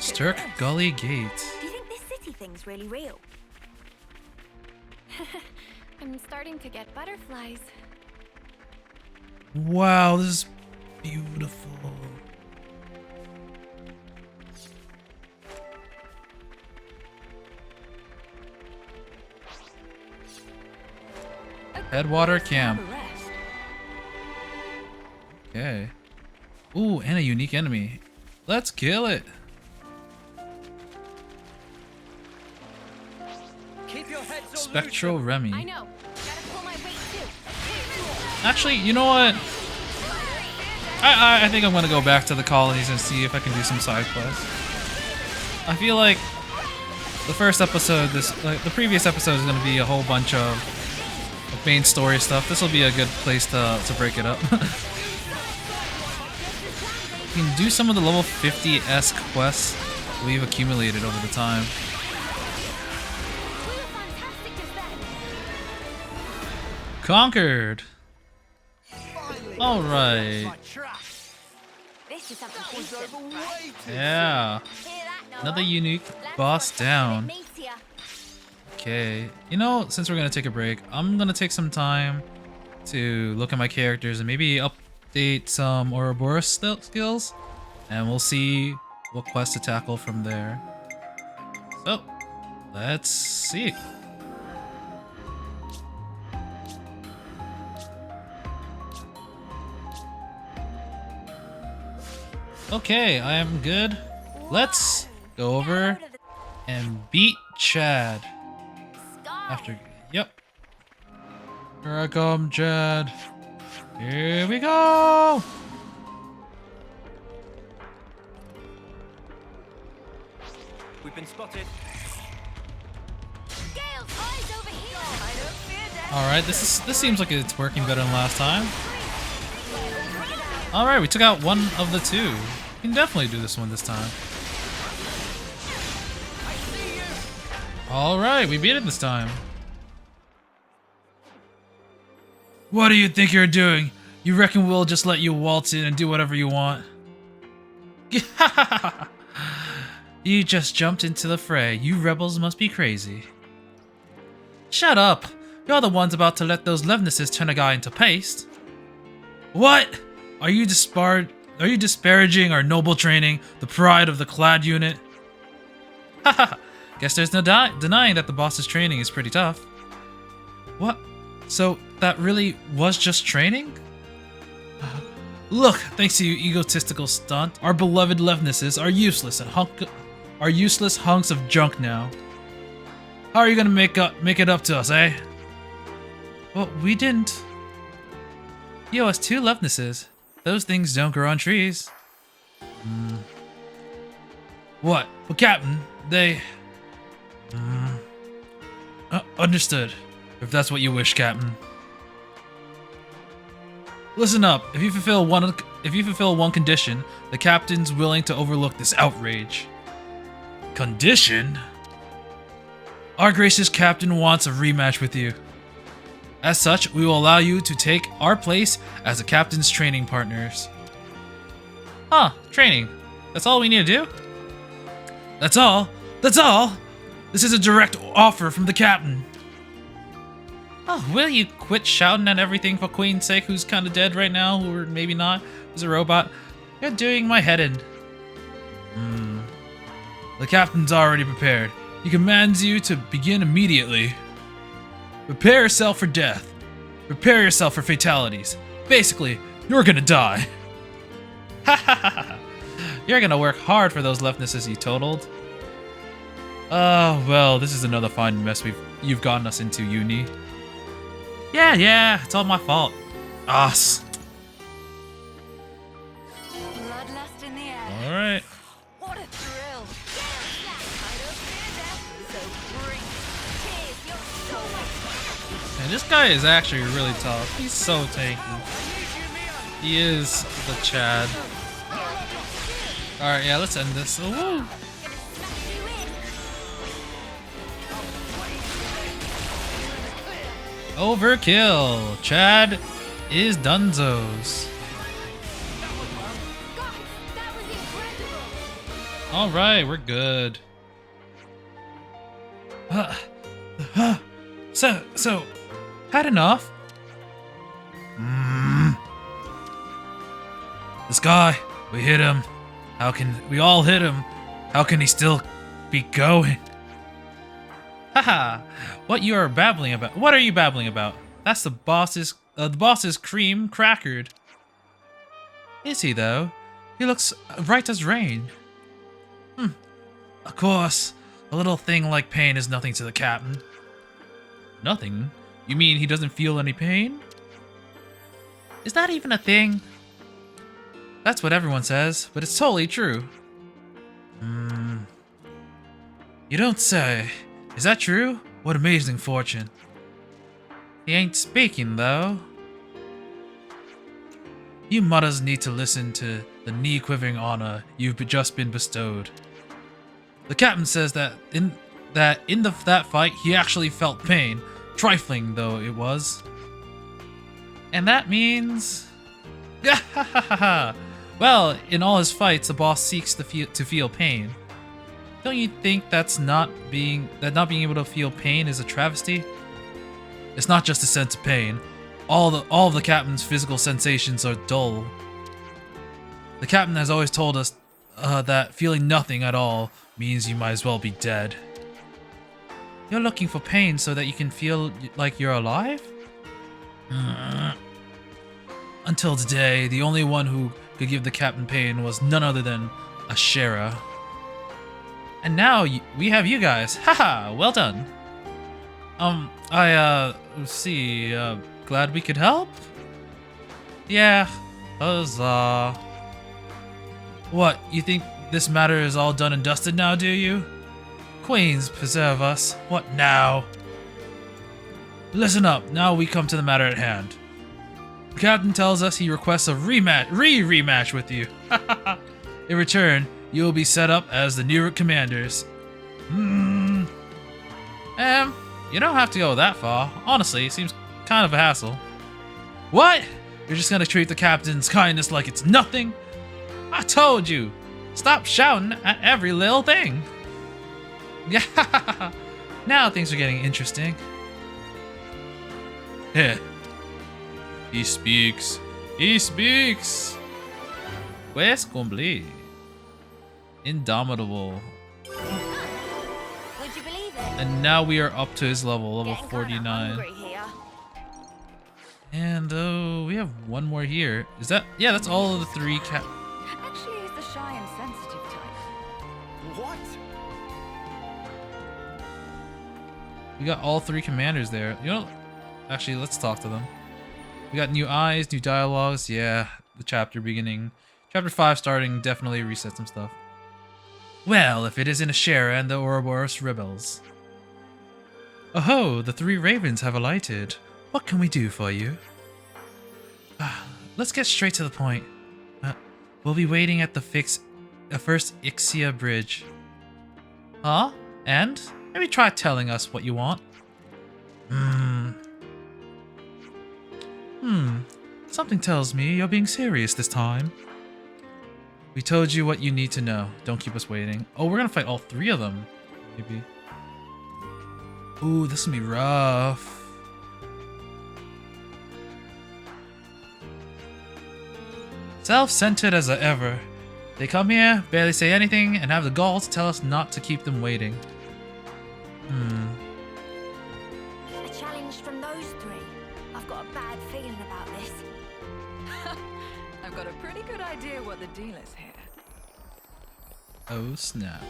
Sturk Gully Gate. Do you think this city thing's really real? I'm starting to get butterflies. Wow, this is beautiful. Headwater Camp. Okay. Ooh, and a unique enemy. Let's kill it. Keep your heads on Spectral Remy. I know. Gotta pull my weight too. Actually, you know what? I think I'm gonna go back to the colonies and see if I can do some side quests. I feel like the first episode, the previous episode is gonna be a whole bunch of main story stuff. This will be a good place to break it up. You can do some of the level 50-esque quests we've accumulated over the time. Conquered! Alright. This is something decent, right? Yeah. Hear that, Noah? Another unique Let's boss watch down. something meatier. Okay. You know, since we're gonna take a break, I'm gonna take some time to look at my characters and maybe update some Ouroboros skills. And we'll see what quest to tackle from there. So, let's see. Okay, I am good. Let's go over and beat Chad. After, yep. Here I come, Chad. Here we go. We've been spotted. Gale's eyes over here. I don't fear death. All right, this seems like it's working better than last time. All right, we took out one of the two. We can definitely do this one this time. All right, we beat it this time. What do you think you're doing? You reckon we'll just let you waltz in and do whatever you want? You just jumped into the fray. You rebels must be crazy. Shut up! You're the ones about to let those Levnesses turn a guy into paste. What? Are you disparaging our noble training, the pride of the Clad unit? Haha, guess there's no denying that the boss's training is pretty tough. What? So that really was just training? Look, thanks to you egotistical stunt, our beloved Levnesses are useless hunks of junk now. How are you gonna make it up to us, eh? Well, we didn't. You owe us 2 Levnesses. Those things don't grow on trees. What? Well, Captain, they... understood. If that's what you wish, Captain. Listen up. If you fulfill one condition, the Captain's willing to overlook this outrage. Condition? Our gracious Captain wants a rematch with you. As such, we will allow you to take our place as the Captain's training partners. Huh, training. That's all we need to do? That's all? That's all? This is a direct offer from the Captain. Oh, will you quit shouting at everything for Queen's sake, who's kind of dead right now, or maybe not, who's a robot? You're doing my head in. The Captain's already prepared. He commands you to begin immediately. Prepare yourself for death. Prepare yourself for fatalities. Basically, you're gonna die. Ha ha ha! You're gonna work hard for those Levnesses you totaled. Oh, well, this is another fine mess you've gotten us into, Uni. Yeah, it's all my fault. Us. Bloodlust in the air. Alright. What a thrill. I don't fear death. So bring. Here's your soul. And this guy is actually really tough. He's so tanky. He is the Chad. Alright, yeah, let's end this. Woo. Overkill. Chad is dunzos. Guys, that was incredible. Alright, we're good. So, had enough? This guy, we hit him. We all hit him. How can he still be going? Haha, what are you babbling about? That's the boss's cream crackered. Is he though? He looks right as rain. Of course, a little thing like pain is nothing to the captain. Nothing? You mean he doesn't feel any pain? Is that even a thing? That's what everyone says, but it's totally true. You don't say. Is that true? What amazing fortune. He ain't speaking, though. You mutters need to listen to the knee-quivering honor you've just been bestowed. The captain says that in that fight, he actually felt pain, trifling though it was. And that means... Well, in all his fights, the boss seeks to feel pain. Don't you think that not being able to feel pain is a travesty? It's not just a sense of pain. All of the captain's physical sensations are dull. The captain has always told us that feeling nothing at all means you might as well be dead. You're looking for pain so that you can feel like you're alive? Until today, the only one who could give the captain pain was none other than Ashera. And now we have you guys. Haha, well done. Glad we could help? Yeah, huzzah. What, you think this matter is all done and dusted now, do you? Queens, preserve us. What now? Listen up, now we come to the matter at hand. The captain tells us he requests a rematch with you. In return, you will be set up as the new commanders. You don't have to go that far. Honestly, it seems kind of a hassle. What? You're just gonna treat the captain's kindness like it's nothing? I told you! Stop shouting at every little thing! Yeah, now things are getting interesting. Heh. He speaks. He speaks! Where's Combly? Indomitable. Would you believe it? And now we are up to his level Getting kinda 49. hungry here. And we have one more here. Is that? Yeah, that's all of the three Actually, he's the shy and sensitive type. What? We got all three commanders there. You know, actually, let's talk to them. We got new eyes, new dialogues. Yeah, the chapter beginning. Chapter 5 starting definitely reset some stuff. Well, if it isn't Ashera and the Ouroboros rebels. Oh, the three ravens have alighted. What can we do for you? Let's get straight to the point. We'll be waiting at the first Ixia bridge. Huh? And? Maybe try telling us what you want. Something tells me you're being serious this time. We told you what you need to know. Don't keep us waiting. Oh, we're gonna fight all three of them. Maybe. Ooh, this will be rough. Self-centered as ever. They come here, barely say anything, and have the gall to tell us not to keep them waiting. A challenge from those three. I've got a bad feeling about this. I've got a pretty good idea what the deal is here. Oh snap.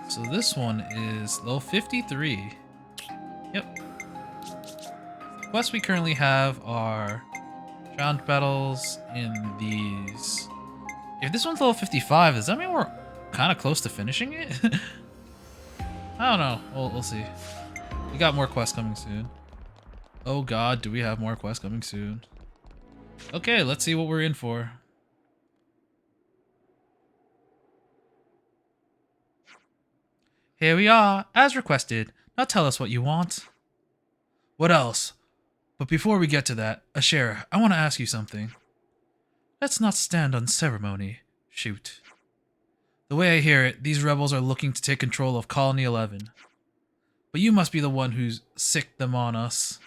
So this one is level 53. Yep. The quests we currently have are round battles in these. If this one's level 55, does that mean we're kind of close to finishing it? I don't know. We'll see. We got more quests coming soon. Oh god, do we have more quests coming soon? Okay, let's see what we're in for. Here we are, as requested. Now tell us what you want. What else? But before we get to that, Ashera, I want to ask you something. Let's not stand on ceremony. Shoot. The way I hear it, these rebels are looking to take control of Colony 11. But you must be the one who's sicked them on us.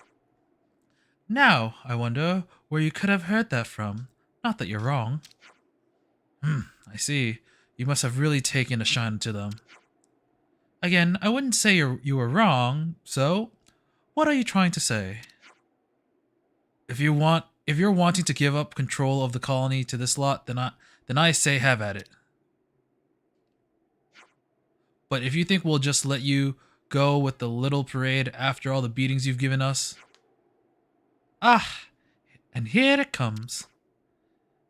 Now, I wonder where you could have heard that from. Not that you're wrong. I see. You must have really taken a shine to them. Again, I wouldn't say you were wrong, so what are you trying to say? If you're wanting to give up control of the colony to this lot, then I say have at it. But if you think we'll just let you go with the little parade after all the beatings you've given us? Ah, and here it comes.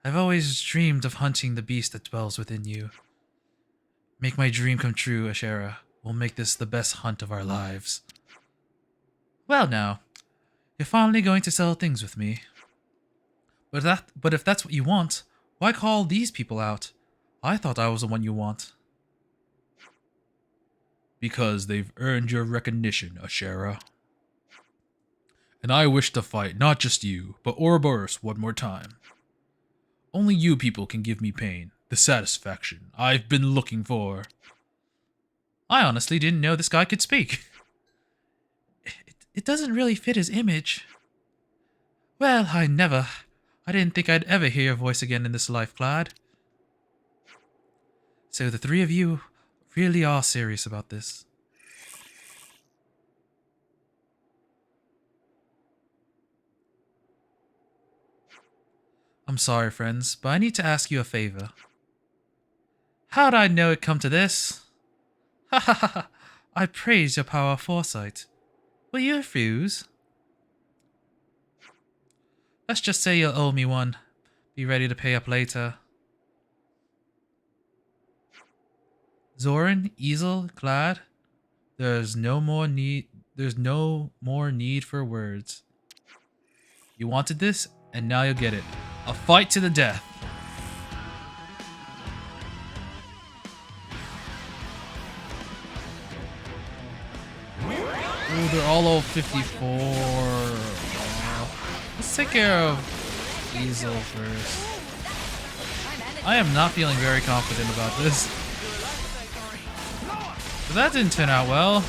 I've always dreamed of hunting the beast that dwells within you. Make my dream come true, Ashera. We'll make this the best hunt of our lives. Well now, you're finally going to sell things with me. But if that's what you want, why call these people out? I thought I was the one you want. Because they've earned your recognition, Ashera. And I wish to fight not just you, but Ouroboros one more time. Only you people can give me pain, the satisfaction I've been looking for. I honestly didn't know this guy could speak. It doesn't really fit his image. Well, I didn't think I'd ever hear your voice again in this life, Clyde. So the three of you really are serious about this. I'm sorry, friends, but I need to ask you a favor. How'd I know it'd come to this? Ha ha ha ha! I praise your power of foresight. Will you refuse? Let's just say you'll owe me one. Be ready to pay up later. Zoran, Easel, Glad, there's no more need for words. You wanted this, and now you'll get it. A fight to the death. Ooh, they're all over 54. Let's take care of Easel first. I am not feeling very confident about this. But that didn't turn out well.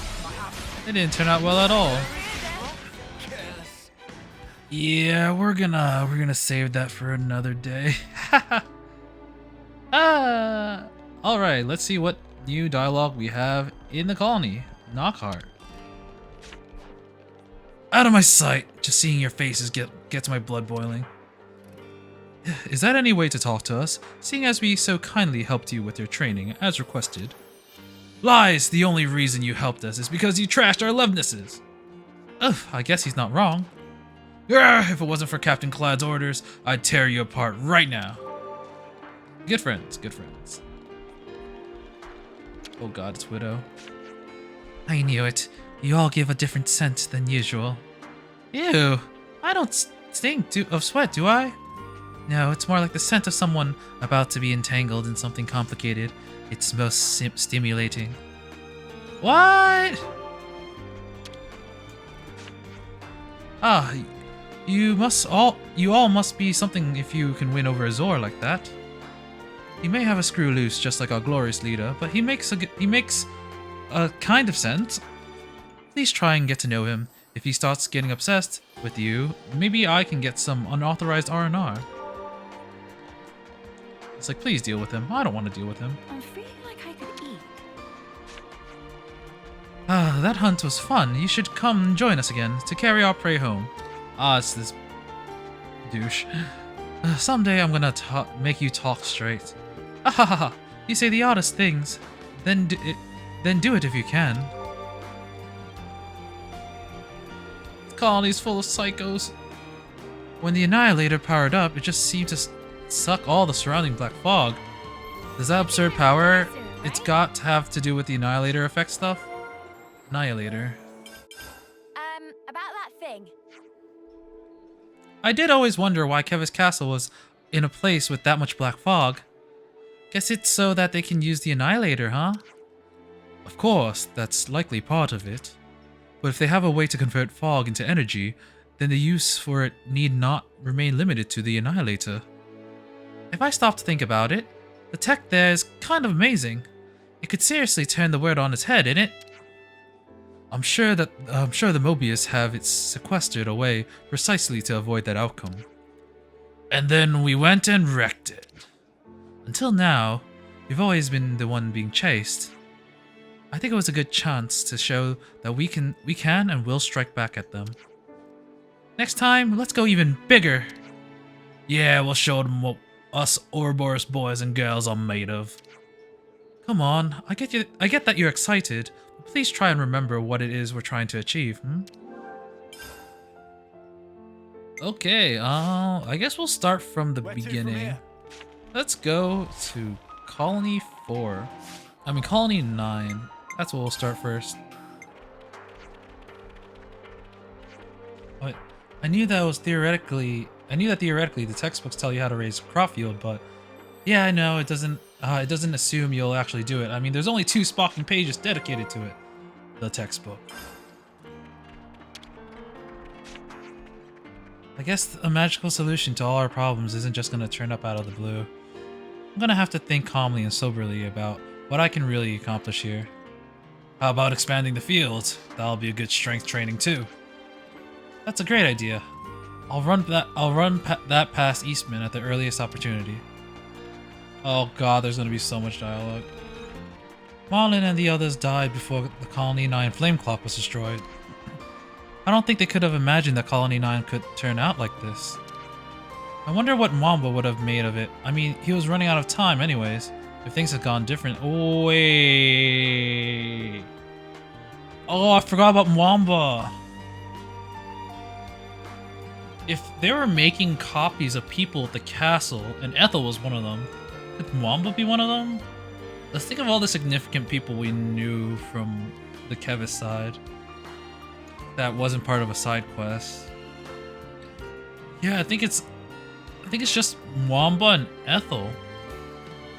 It didn't turn out well at all. Yeah, we're gonna save that for another day. Alright, let's see what new dialogue we have in the colony. Knockhart. Out of my sight! Just seeing your faces gets my blood boiling. Is that any way to talk to us, seeing as we so kindly helped you with your training, as requested? Lies! The only reason you helped us is because you trashed our Levnesses! Ugh, I guess he's not wrong. If it wasn't for Captain Clad's orders, I'd tear you apart right now. Good friends, good friends. Oh god, it's Widow. I knew it. You all give a different scent than usual. Ew, I don't stink of sweat, do I? No, it's more like the scent of someone about to be entangled in something complicated. It's most stimulating. What? Ah, you all must be something if you can win over Azor like that. He may have a screw loose just like our glorious leader, but he makes a kind of sense. Please try and get to know him. If he starts getting obsessed with you, maybe I can get some unauthorized R&R. It's like, please deal with him. I don't want to deal with him. I'm feeling like I could eat. Ah, that hunt was fun. You should come and join us again to carry our prey home. Ah, it's this douche. Someday I'm gonna make you talk straight. Ha ha ha ha! You say the oddest things. Then do it if you can. The colony's full of psychos. When the Annihilator powered up, it just seemed to suck all the surrounding black fog. Does that absurd power, it's got to have to do with the Annihilator effect stuff? Annihilator. About that thing. I did always wonder why Kevis Castle was in a place with that much black fog. Guess it's so that they can use the Annihilator, huh? Of course, that's likely part of it. But if they have a way to convert fog into energy, then the use for it need not remain limited to the Annihilator. If I stop to think about it, the tech there is kind of amazing. It could seriously turn the world on its head, innit? I'm sure the Mobius have it sequestered away precisely to avoid that outcome. And then we went and wrecked it. Until now, we've always been the one being chased. I think it was a good chance to show that we can and will strike back at them. Next time, let's go even bigger. Yeah, we'll show them what us Ouroboros boys and girls are made of. Come on, I get that you're excited, but please try and remember what it is we're trying to achieve, Okay, I guess we'll start from the beginning. Let's go to Colony 4. I mean, Colony 9. That's what we'll start first. But I knew that theoretically the textbooks tell you how to raise crop yield, but yeah, I know it doesn't assume you'll actually do it. I mean, there's only 2 spocking pages dedicated to it. The textbook. I guess a magical solution to all our problems isn't just gonna turn up out of the blue. I'm gonna have to think calmly and soberly about what I can really accomplish here. How about expanding the field? That'll be a good strength training too. That's a great idea. I'll run that past Eastman at the earliest opportunity. Oh god, there's gonna be so much dialogue. Marlin and the others died before the Colony 9 flame clock was destroyed. I don't think they could have imagined that Colony 9 could turn out like this. I wonder what Mwamba would have made of it. I mean, he was running out of time anyways. If things had gone different. Oh, wait. Oh, I forgot about Mwamba. If they were making copies of people at the castle, and Ethel was one of them, could Mwamba be one of them? Let's think of all the significant people we knew from the Kevis side. That wasn't part of a side quest. Yeah, I think it's just Mwamba and Ethel.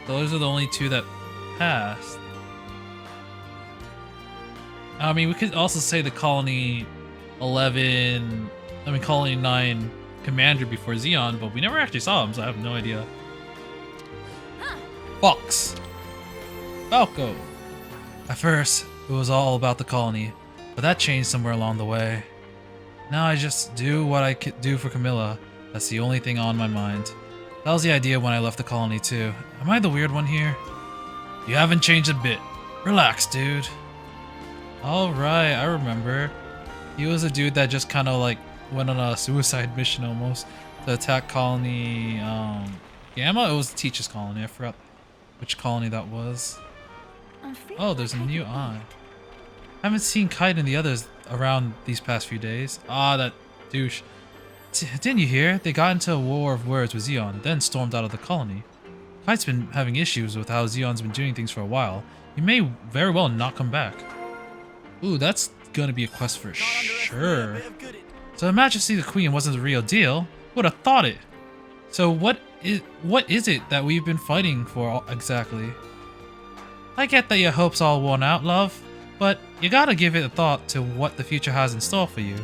Those are the only 2 that passed. I mean, we could also say the Colony 9 commander before Xeon, but we never actually saw him, so I have no idea. Fox. Falco. At first, it was all about the colony, but that changed somewhere along the way. Now I just do what I could do for Camilla. That's the only thing on my mind. That was the idea when I left the colony too. Am I the weird one here? You haven't changed a bit. Relax, dude. Alright, I remember. He was a dude that just kind of like went on a suicide mission almost to attack colony Gamma? It was Teach's colony. I forgot which colony that was. Oh, there's a new eye. I haven't seen Kite and the others around these past few days. Ah, that douche. Didn't you hear? They got into a war of words with Xeon, then stormed out of the colony. Kite's been having issues with how Xeon's been doing things for a while. He may very well not come back. Ooh, that's gonna be a quest for sure. So Her Majesty the Queen wasn't the real deal. Would have thought it. So what is it that we've been fighting for exactly? I get that your hopes all worn out, love, but you gotta give it a thought to what the future has in store for you.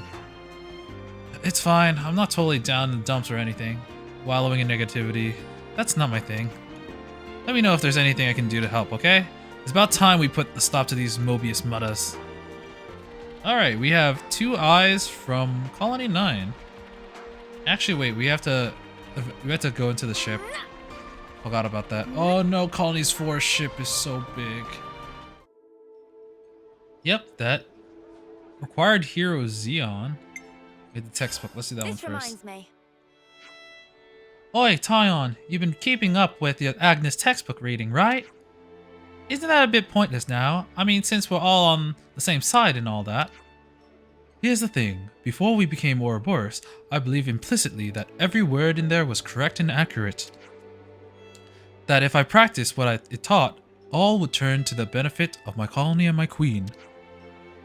It's fine, I'm not totally down in the dumps or anything. Wallowing in negativity, that's not my thing. Let me know if there's anything I can do to help, okay? It's about time we put the stop to these Mobius mutters. Alright, we have 2 eyes from Colony 9. Actually, wait, we have to go into the ship. Forgot about that. Oh no, Colony's 4 ship is so big. Yep, that required hero Xeon. Wait, the textbook. Let's do that one This first. reminds me. Oi, Tyon, you've been keeping up with your Agnes textbook reading, right? Isn't that a bit pointless now? I mean, since we're all on the same side and all that. Here's the thing. Before we became Ouroboros, I believe implicitly that every word in there was correct and accurate. That if I practiced what it taught, all would turn to the benefit of my colony and my queen.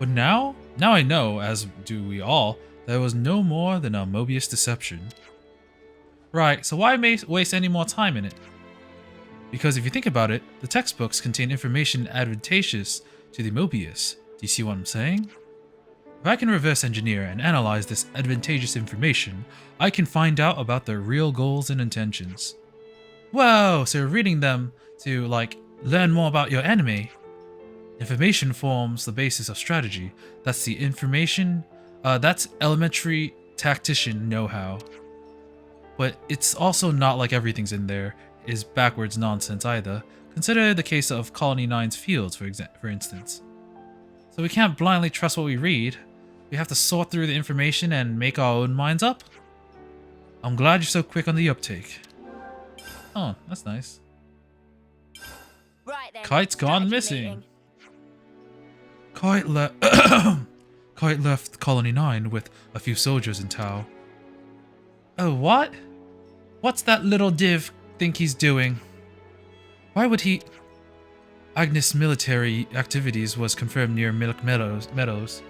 But now I know, as do we all, that it was no more than a Mobius deception. Right, so why waste any more time in it? Because if you think about it, the textbooks contain information advantageous to the Mobius. Do you see what I'm saying? If I can reverse engineer and analyze this advantageous information, I can find out about their real goals and intentions. Whoa, so you're reading them to, like, learn more about your enemy. Information forms the basis of strategy. That's the information, that's elementary tactician know-how. But it's also not like everything's in there is backwards nonsense either. Consider the case of Colony 9's fields, for instance. So we can't blindly trust what we read. We have to sort through the information and make our own minds up. I'm glad you're so quick on the uptake. Oh, that's nice. Right then. Kite's gone strategy missing. meeting. Kite left Colony 9 with a few soldiers in tow. Oh, what? What's that little div think he's doing? Why would he... Agnes' military activities was confirmed near Milk Meadows.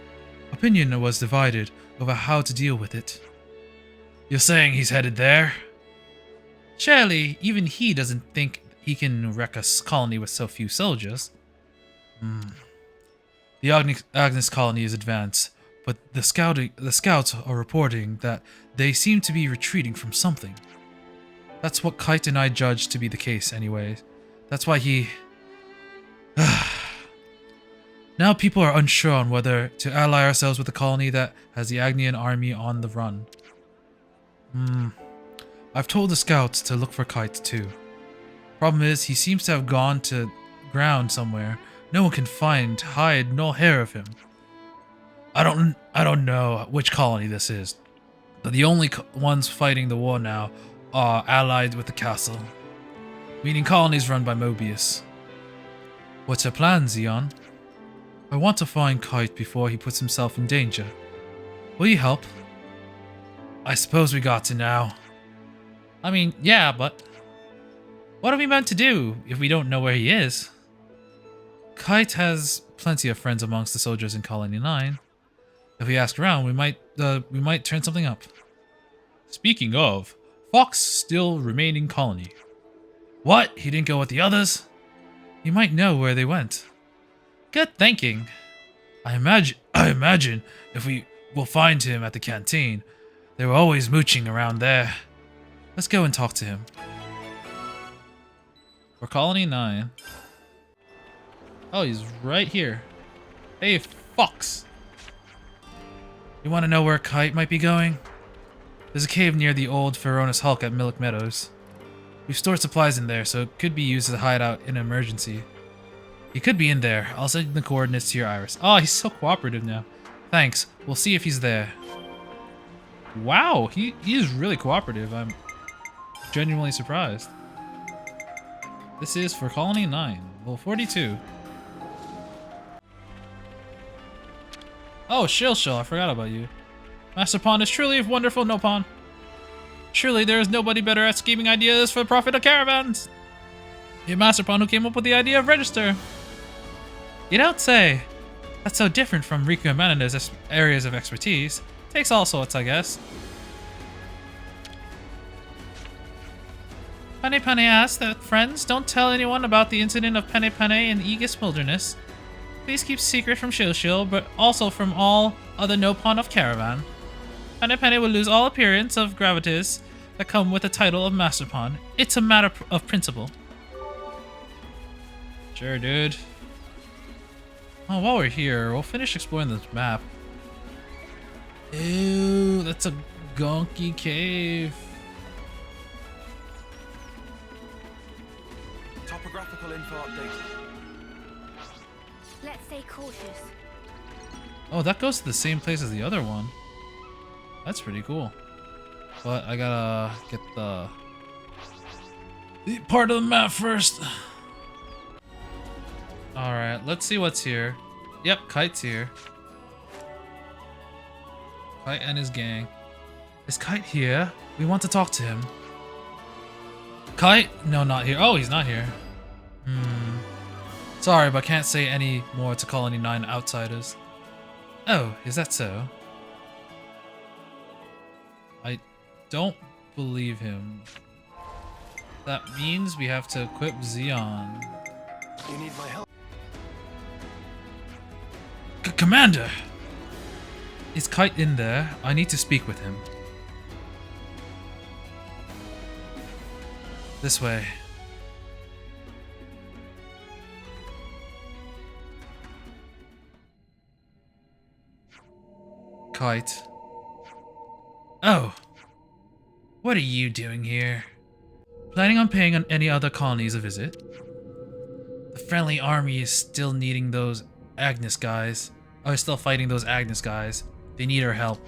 Opinion was divided over how to deal with it. You're saying he's headed there? Surely, even he doesn't think he can wreck a colony with so few soldiers. The Agnes colony is advanced, but the scouts are reporting that they seem to be retreating from something. That's what Kite and I judge to be the case anyway. That's why he... Now people are unsure on whether to ally ourselves with a colony that has the Agnian army on the run. I've told the scouts to look for Kite too. Problem is, he seems to have gone to ground somewhere. No one can find hide nor hair of him. I don't know which colony this is, but the only ones fighting the war now are allied with the castle, meaning colonies run by Mobius. What's your plan, Xeon? I want to find Kite before he puts himself in danger. Will you help? I suppose we got to now. I mean, yeah, but what are we meant to do if we don't know where he is? Kite has plenty of friends amongst the soldiers in Colony 9. If we ask around, we might turn something up. Speaking of, Fox still remain in Colony. What? He didn't go with the others? You might know where they went. Good thinking. I imagine if we will find him at the canteen. They were always mooching around there. Let's go and talk to him. For Colony 9. Oh, he's right here. Hey, Fox. You want to know where Kite might be going? There's a cave near the old Feronis Hulk at Milk Meadows. We've stored supplies in there, so it could be used as a hideout in an emergency. He could be in there. I'll send the coordinates to your iris. Oh, he's so cooperative now. Thanks. We'll see if he's there. Wow, he is really cooperative. I'm genuinely surprised. This is for Colony 9. Level 42. Oh, Shilshil, I forgot about you. Master Pawn is truly a wonderful no pawn. Surely there is nobody better at scheming ideas for the profit of caravans. You're Master Pawn who came up with the idea of register. You don't say. That's so different from Riku and Manana's areas of expertise. Takes all sorts, I guess. Pane Pane asks that friends don't tell anyone about the incident of Pane Pane in Aegis Wilderness. Please keep secret from Shilshil, but also from all other no pawn of caravan. Pane Pane will lose all appearance of gravitas that come with the title of Master Pawn. It's a matter of principle. Sure, dude. Oh, while we're here, we'll finish exploring this map. Ew, that's a gonky cave. Topographical info updated. Let's stay cautious. Oh, that goes to the same place as the other one. That's pretty cool. But I gotta get the part of the map first. Alright, let's see what's here. Yep, Kite's here. Kite and his gang. Is Kite here? We want to talk to him. Kite? No, not here. Oh, he's not here. Sorry, but can't say any more to Colony 9 outsiders. Oh, is that so? I don't believe him. That means we have to equip Xeon. You need my help. Commander! Is Kite in there? I need to speak with him. This way. Kite. Oh. What are you doing here? Planning on paying any other colonies a visit? The friendly army is still needing those Agnes guys. Oh, still fighting those Agnes guys. They need our help.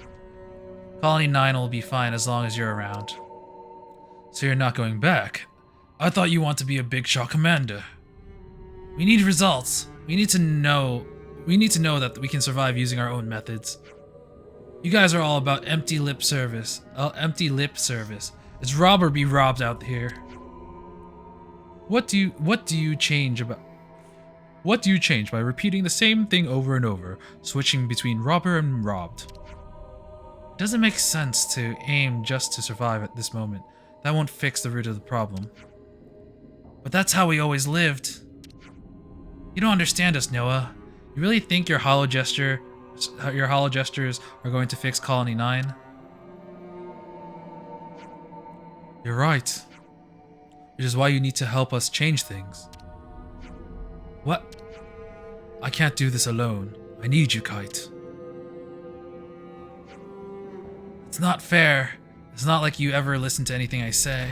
Colony 9 will be fine as long as you're around. So you're not going back? I thought you want to be a big shot commander. We need results. We need to know that we can survive using our own methods. You guys are all about empty lip service. It's rob or be robbed out here. What do you change by repeating the same thing over and over, switching between robber and robbed? It doesn't make sense to aim just to survive at this moment. That won't fix the root of the problem. But that's how we always lived. You don't understand us, Noah. You really think your hollow gestures are going to fix Colony 9? You're right. Which is why you need to help us change things. What? I can't do this alone. I need you, Kite. It's not fair. It's not like you ever listen to anything I say.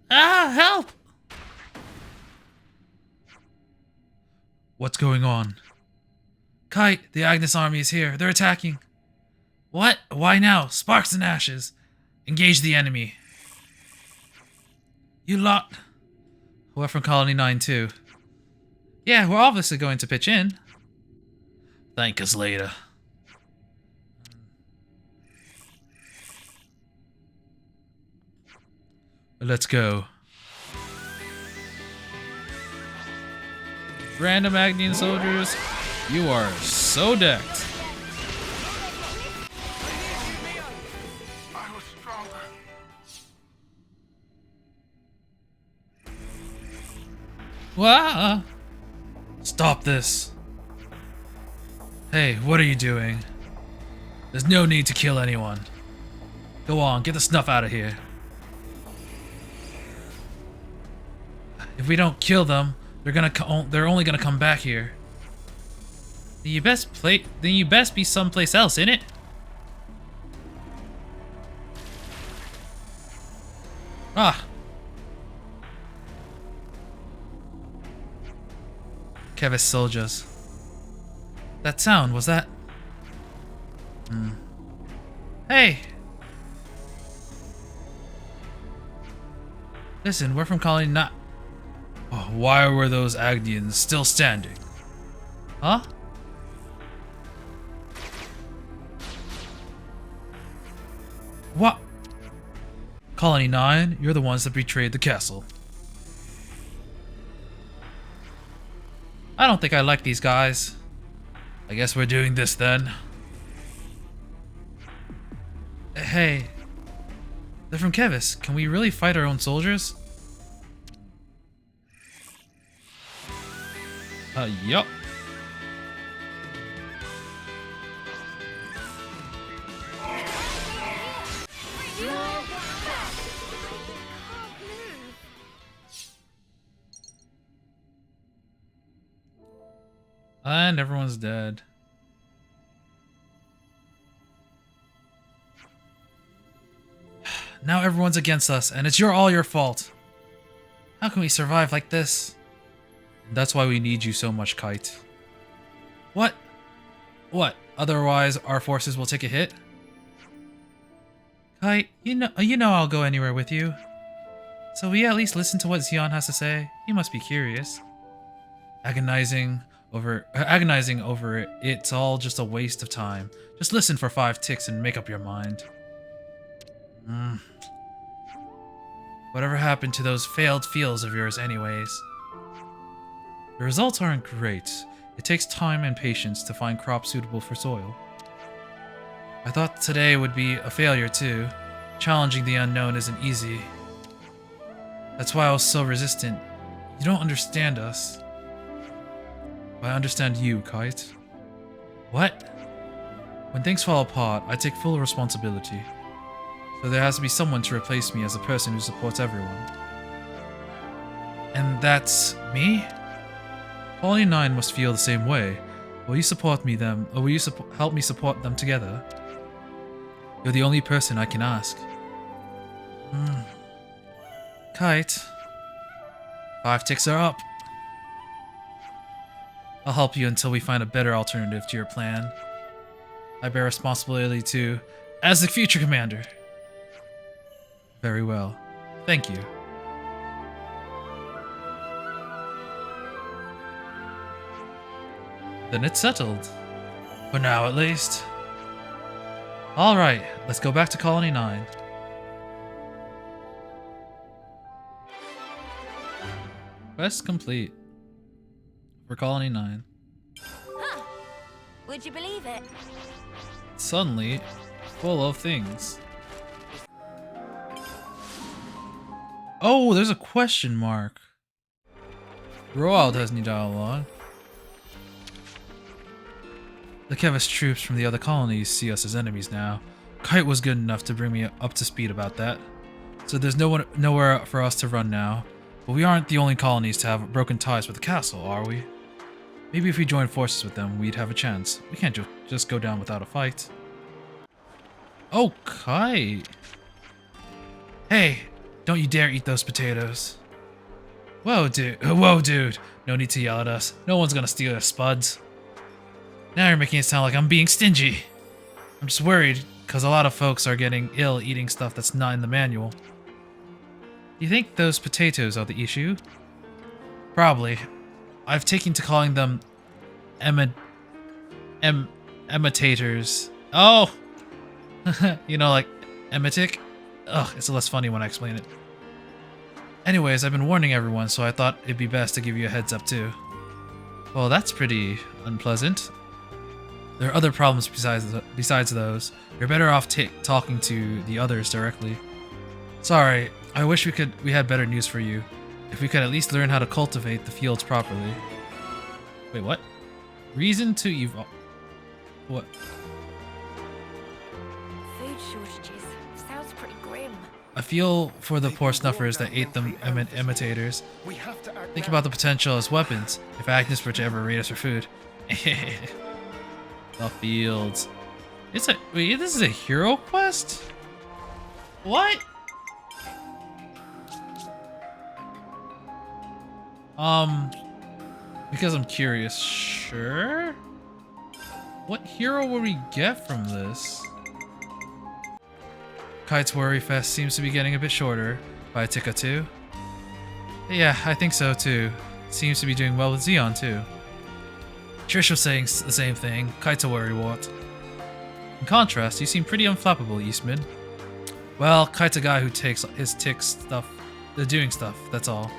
Help! What's going on? Kite, the Agnes army is here. They're attacking. What? Why now? Sparks and ashes. Engage the enemy. You lot. We're from Colony 9 too. Yeah, we're obviously going to pitch in. Thank us later. Let's go. Random Agnian soldiers, you are so decked. I was stronger. Wow! Stop this. Hey, what are you doing? There's no need to kill anyone. Go on, get the snuff out of here. If we don't kill them, they're only gonna come back here. Then you best be someplace else, innit? Ah. Kevis soldiers. That sound, was that? Hey! Listen, we're from Colony Not. Oh, why were those Agnians still standing? Huh? What? Colony 9, you're the ones that betrayed the castle. I don't think I like these guys. I guess we're doing this then. Hey. They're from Kevis. Can we really fight our own soldiers? Yup. And everyone's dead. Now everyone's against us, and it's all your fault. How can we survive like this? That's why we need you so much, Kite. What? What? Otherwise, our forces will take a hit? Kite, you know I'll go anywhere with you. So will you at least listen to what Xeon has to say? You must be curious. Agonizing over it, it's all just a waste of time. Just listen for 5 ticks and make up your mind. Whatever happened to those failed fields of yours anyways? The results aren't great. It takes time and patience to find crops suitable for soil. I thought today would be a failure too. Challenging the unknown isn't easy. That's why I was so resistant. You don't understand us. I understand you, Kite. What? When things fall apart, I take full responsibility. So there has to be someone to replace me as the person who supports everyone. And that's me? Colony 9 must feel the same way. Will you support me them, or will you help me support them together? You're the only person I can ask. Kite. 5 ticks are up. I'll help you until we find a better alternative to your plan. I bear responsibility to, as the future commander. Very well. Thank you. Then it's settled. For now, at least. Alright, let's go back to Colony 9. Quest complete. For Colony 9. Huh. Would you believe it? Suddenly, full of things. Oh, there's a question mark. Roald has new dialogue. The Kevis troops from the other colonies see us as enemies now. Kite was good enough to bring me up to speed about that. So there's nowhere for us to run now. But we aren't the only colonies to have broken ties with the castle, are we? Maybe if we joined forces with them, we'd have a chance. We can't just go down without a fight. Oh, Kite. Hey, don't you dare eat those potatoes. Whoa, dude. No need to yell at us. No one's gonna steal your Spuds. Now you're making it sound like I'm being stingy. I'm just worried, because a lot of folks are getting ill eating stuff that's not in the manual. You think those potatoes are the issue? Probably. I've taken to calling them imitators. Oh! You know, like emetic? Ugh, it's less funny when I explain it. Anyways, I've been warning everyone, so I thought it'd be best to give you a heads up too. Well, that's pretty unpleasant. There are other problems besides those. You're better off talking to the others directly. Sorry, I wish we had better news for you. If we could at least learn how to cultivate the fields properly. Wait, what? Reason to evolve. What? Food shortages. Sounds pretty grim. I feel for the poor snuffers that ate them imitators. We have to act Think now. about the potential as weapons if Agnes were to ever raid us for food. The fields. Wait, this is a hero quest? What? Because I'm curious, sure? What hero will we get from this? Kite's Worry Fest seems to be getting a bit shorter, by a tick or two. Yeah, I think so too. Seems to be doing well with Xeon too. Trish was saying the same thing, Kite's a worrywart. In contrast, you seem pretty unflappable, Eastman. Well, Kite's a guy who takes his ticks stuff, doing stuff, that's all.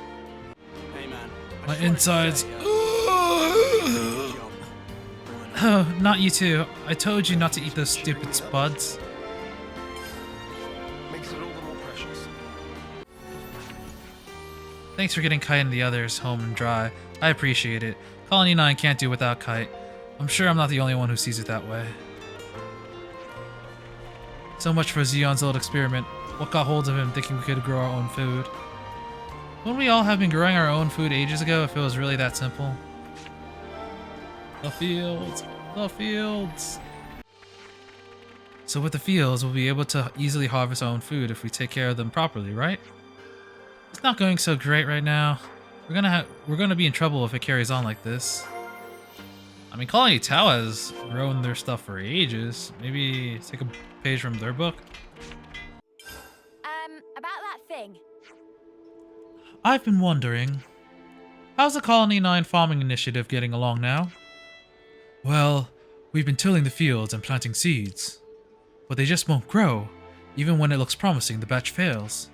Hey man, I My just wanted to insides. say, Oh, not you too. I told you not to eat those stupid Spuds. makes it all the more precious. Thanks for getting Kite and the others home and dry. I appreciate it. Colony 9 can't do without Kite. I'm sure I'm not the only one who sees it that way. So much for Xeon's old experiment. What got hold of him thinking we could grow our own food? Wouldn't we all have been growing our own food ages ago if it was really that simple? The fields. The fields. So with the fields, we'll be able to easily harvest our own food if we take care of them properly, right? It's not going so great right now. We're gonna be in trouble if it carries on like this. I mean, Colony Tau has grown their stuff for ages. Maybe take a page from their book. About that thing. I've been wondering, how's the Colony 9 farming initiative getting along now? Well, we've been tilling the fields and planting seeds, but they just won't grow. Even when it looks promising, the batch fails.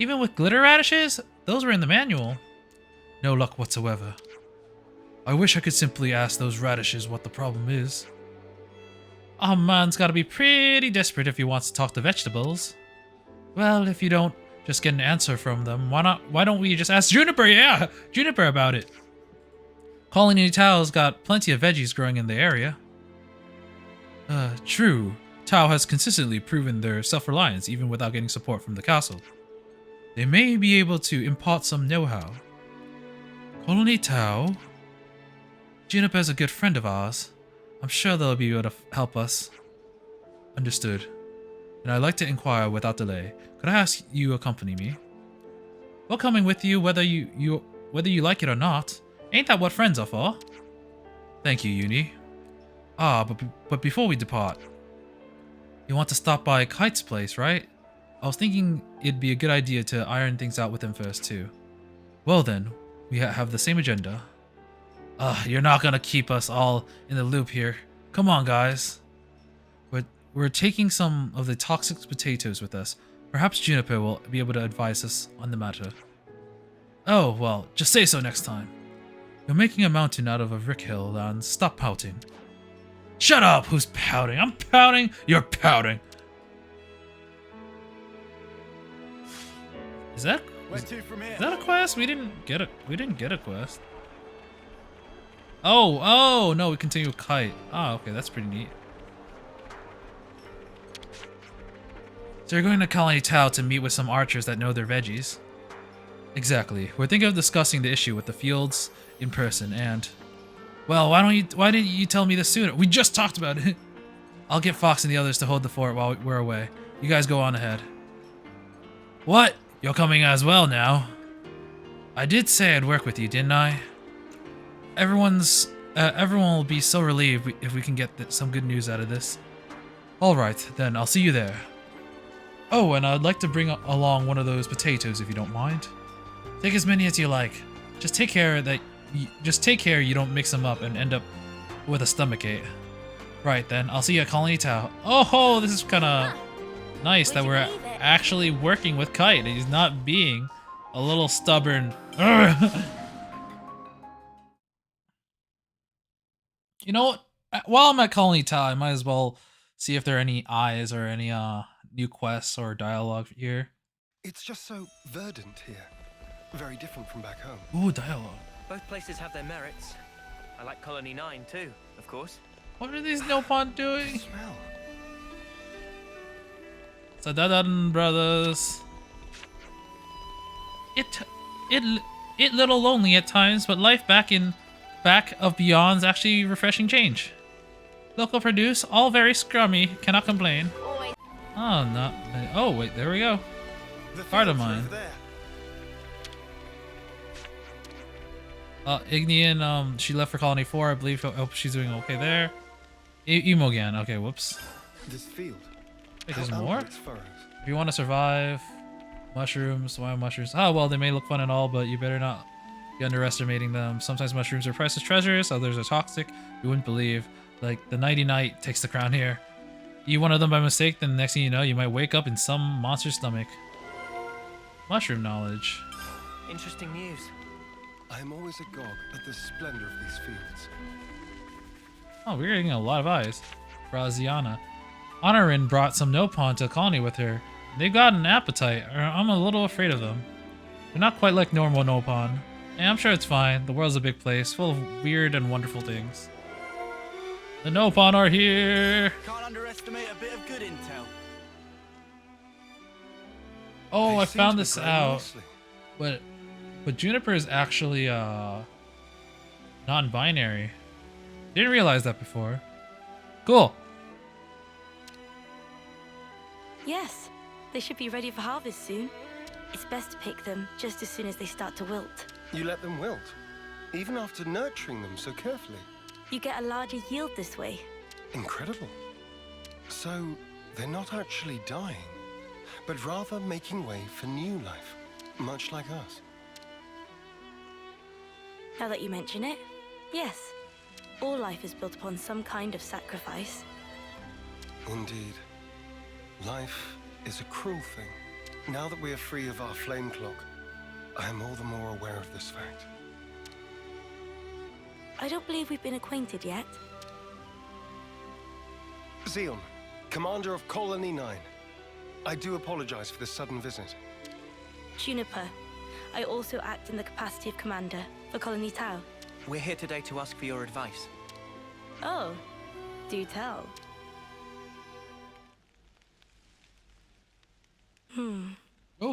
Even with glitter radishes? Those were in the manual. No luck whatsoever. I wish I could simply ask those radishes what the problem is. Oh, man's gotta be pretty desperate if he wants to talk to vegetables. Well, if you don't just get an answer from them, why don't we just ask Juniper? Yeah, Juniper about it. Colony Tao's got plenty of veggies growing in the area. True. Tao has consistently proven their self-reliance even without getting support from the castle. They may be able to impart some know-how. Colony Tao? Juniper's a good friend of ours. I'm sure they'll be able to help us. Understood. And I'd like to inquire without delay. Could I ask you to accompany me? We're coming with you whether you like it or not. Ain't that what friends are for? Thank you, Uni. But before we depart, you want to stop by Kite's place, right? I was thinking it'd be a good idea to iron things out with him first, too. Well then, we have the same agenda. You're not gonna keep us all in the loop here. Come on, guys. We're taking some of the toxic potatoes with us. Perhaps Juniper will be able to advise us on the matter. Oh, well, just say so next time. You're making a mountain out of a brick hill, and stop pouting. Shut up! Who's pouting? I'm pouting! You're pouting! Is that a quest? We didn't get a quest. Oh, no, we continue with Kite. Oh, okay, that's pretty neat. So you're going to Colony Tao to meet with some archers that know their veggies. Exactly. We're thinking of discussing the issue with the fields in person and... Well, why didn't you tell me this sooner? We just talked about it. I'll get Fox and the others to hold the fort while we're away. You guys go on ahead. What? You're coming as well now. I did say I'd work with you, didn't I? Everyone will be so relieved if we can get some good news out of this. Alright, then I'll see you there. Oh, and I'd like to bring along one of those potatoes if you don't mind. Take as many as you like. Just take care you don't mix them up and end up with a stomachache. Right then, I'll see you at Colony Tao. Oh, this is kind of nice that we're actually working with Kite. He's not being a little stubborn. You know what? While I'm at Colony Tao, I might as well see if there are any eyes or any new quests or dialogue here. It's just so verdant here. Very different from back home. Ooh, dialogue. Both places have their merits. I like Colony 9 too, of course. What are these Nopon doing? Smell. Sadadan brothers. It little lonely at times, but life back of Beyond's actually refreshing change. Local produce, all very scrummy, cannot complain. Always. Oh, not. Oh, wait, there we go. Part of mine. Ignian, she left for Colony 4, I believe. Oh, she's doing okay there. Imogan, okay, whoops. This field. Wait, there's more? If you want to survive, mushrooms, wild mushrooms. Oh, well, they may look fun and all, but you better not be underestimating them. Sometimes mushrooms are priceless treasures, others are toxic. You wouldn't believe. Like, the Nighty Night takes the crown here. Eat one of them by mistake, then the next thing you know, you might wake up in some monster's stomach. Mushroom knowledge. Interesting news. I am always agog at the splendor of these fields. Oh, we're getting a lot of eyes. Braziana. Honorin brought some Nopon to the colony with her. They've got an appetite, or I'm a little afraid of them. They're not quite like normal Nopon. And I'm sure it's fine. The world's a big place, full of weird and wonderful things. The Nopon are here! Can't underestimate a bit of good intel. Oh, They I seem found to be this growing out. nicely. But Juniper is actually non-binary. Didn't realize that before. Cool. Yes, they should be ready for harvest soon. It's best to pick them just as soon as they start to wilt. You let them wilt, even after nurturing them so carefully. You get a larger yield this way. Incredible. So, they're not actually dying, but rather making way for new life, much like us. Now that you mention it, yes. All life is built upon some kind of sacrifice. Indeed. Life is a cruel thing. Now that we are free of our flame clock, I am all the more aware of this fact. I don't believe we've been acquainted yet. Zeon, commander of Colony 9. I do apologize for this sudden visit. Juniper. I also act in the capacity of commander for Colony Tao. We're here today to ask for your advice. Oh, do tell.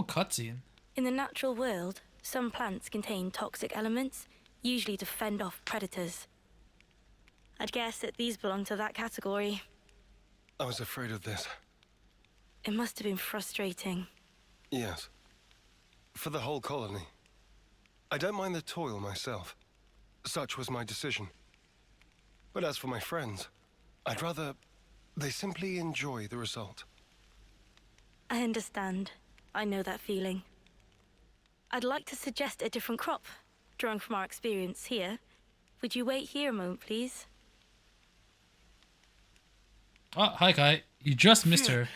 cutscene. In the natural world, some plants contain toxic elements, usually to fend off predators. I'd guess that these belong to that category. I was afraid of this. It must have been frustrating. Yes. For the whole colony. I don't mind the toil myself. Such was my decision. But as for my friends, I'd rather they simply enjoy the result. I understand. I know that feeling. I'd like to suggest a different crop, drawing from our experience here. Would you wait here a moment, please? Oh, hi, Kai. You just missed her.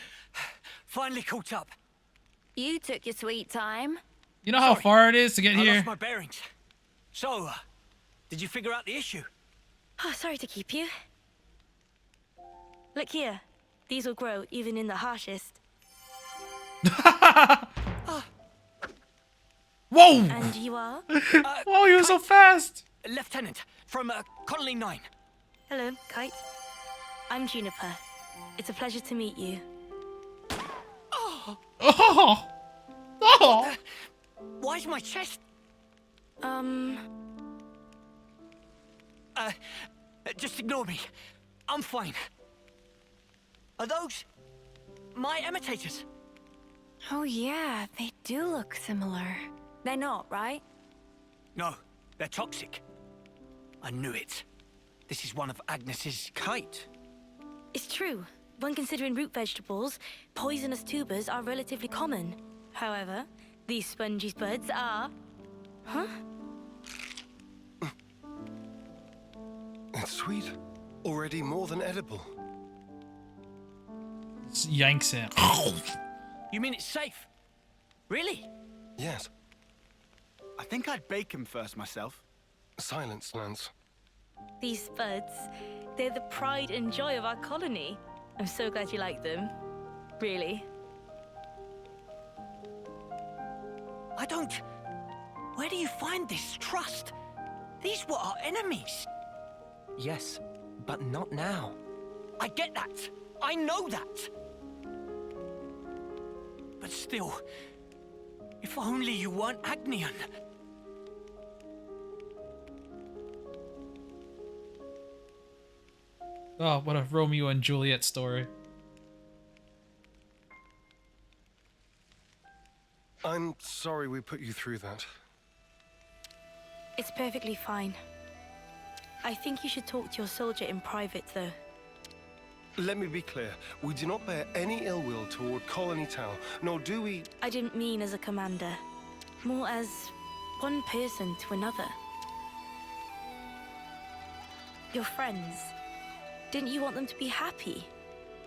Finally caught up. You took your sweet time. You know how far it is to get I here? lost my bearings. So, did you figure out the issue? Oh, sorry to keep you. Look here. These will grow even in the harshest. Whoa! And you are? Whoa, you were so fast! Lieutenant, from Colony 9. Hello, Kite. I'm Juniper. It's a pleasure to meet you. Oh! Oh! Why's my chest? Just ignore me. I'm fine. Are those my imitators? Oh yeah, they do look similar. They're not, right? No, they're toxic. I knew it. This is one of Agnes's kite. It's true. When considering root vegetables, poisonous tubers are relatively common. However, these spongy spuds are... Huh? It's sweet. Already more than edible. Yanks him. You mean it's safe? Really? Yes. I think I'd bake him first myself. Silence, Lance. These spuds, they're the pride and joy of our colony. I'm so glad you like them. Really. I don't... Where do you find this trust? These were our enemies. Yes, but not now. I get that. I know that. But still, if only you weren't Agnian. Oh, what a Romeo and Juliet story. I'm sorry we put you through that. It's perfectly fine. I think you should talk to your soldier in private, though. Let me be clear. We do not bear any ill will toward Colony Tau, nor do we... I didn't mean as a commander. More as one person to another. Your friends. Didn't you want them to be happy,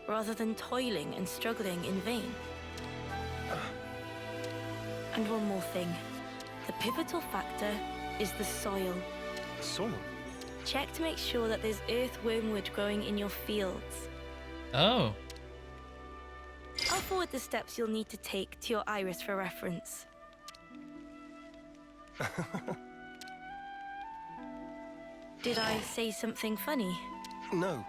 rather than toiling and struggling in vain? And one more thing. The pivotal factor is the soil. Soil? Check to make sure that there's earthwormwood growing in your fields. Oh. I'll forward the steps you'll need to take to your iris for reference. Did I say something funny? No.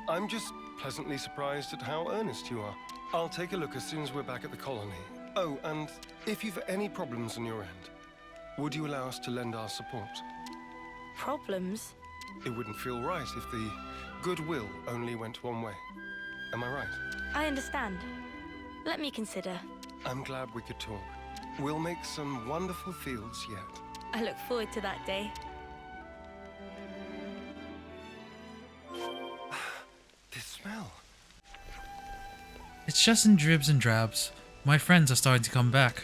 I'm just pleasantly surprised at how earnest you are. I'll take a look as soon as we're back at the colony. Oh, and if you've any problems on your end, would you allow us to lend our support? Problems? It wouldn't feel right if the goodwill only went one way. Am I right? I understand. Let me consider. I'm glad we could talk. We'll make some wonderful fields yet. I look forward to that day. This smell. It's just in dribs and drabs. My friends are starting to come back.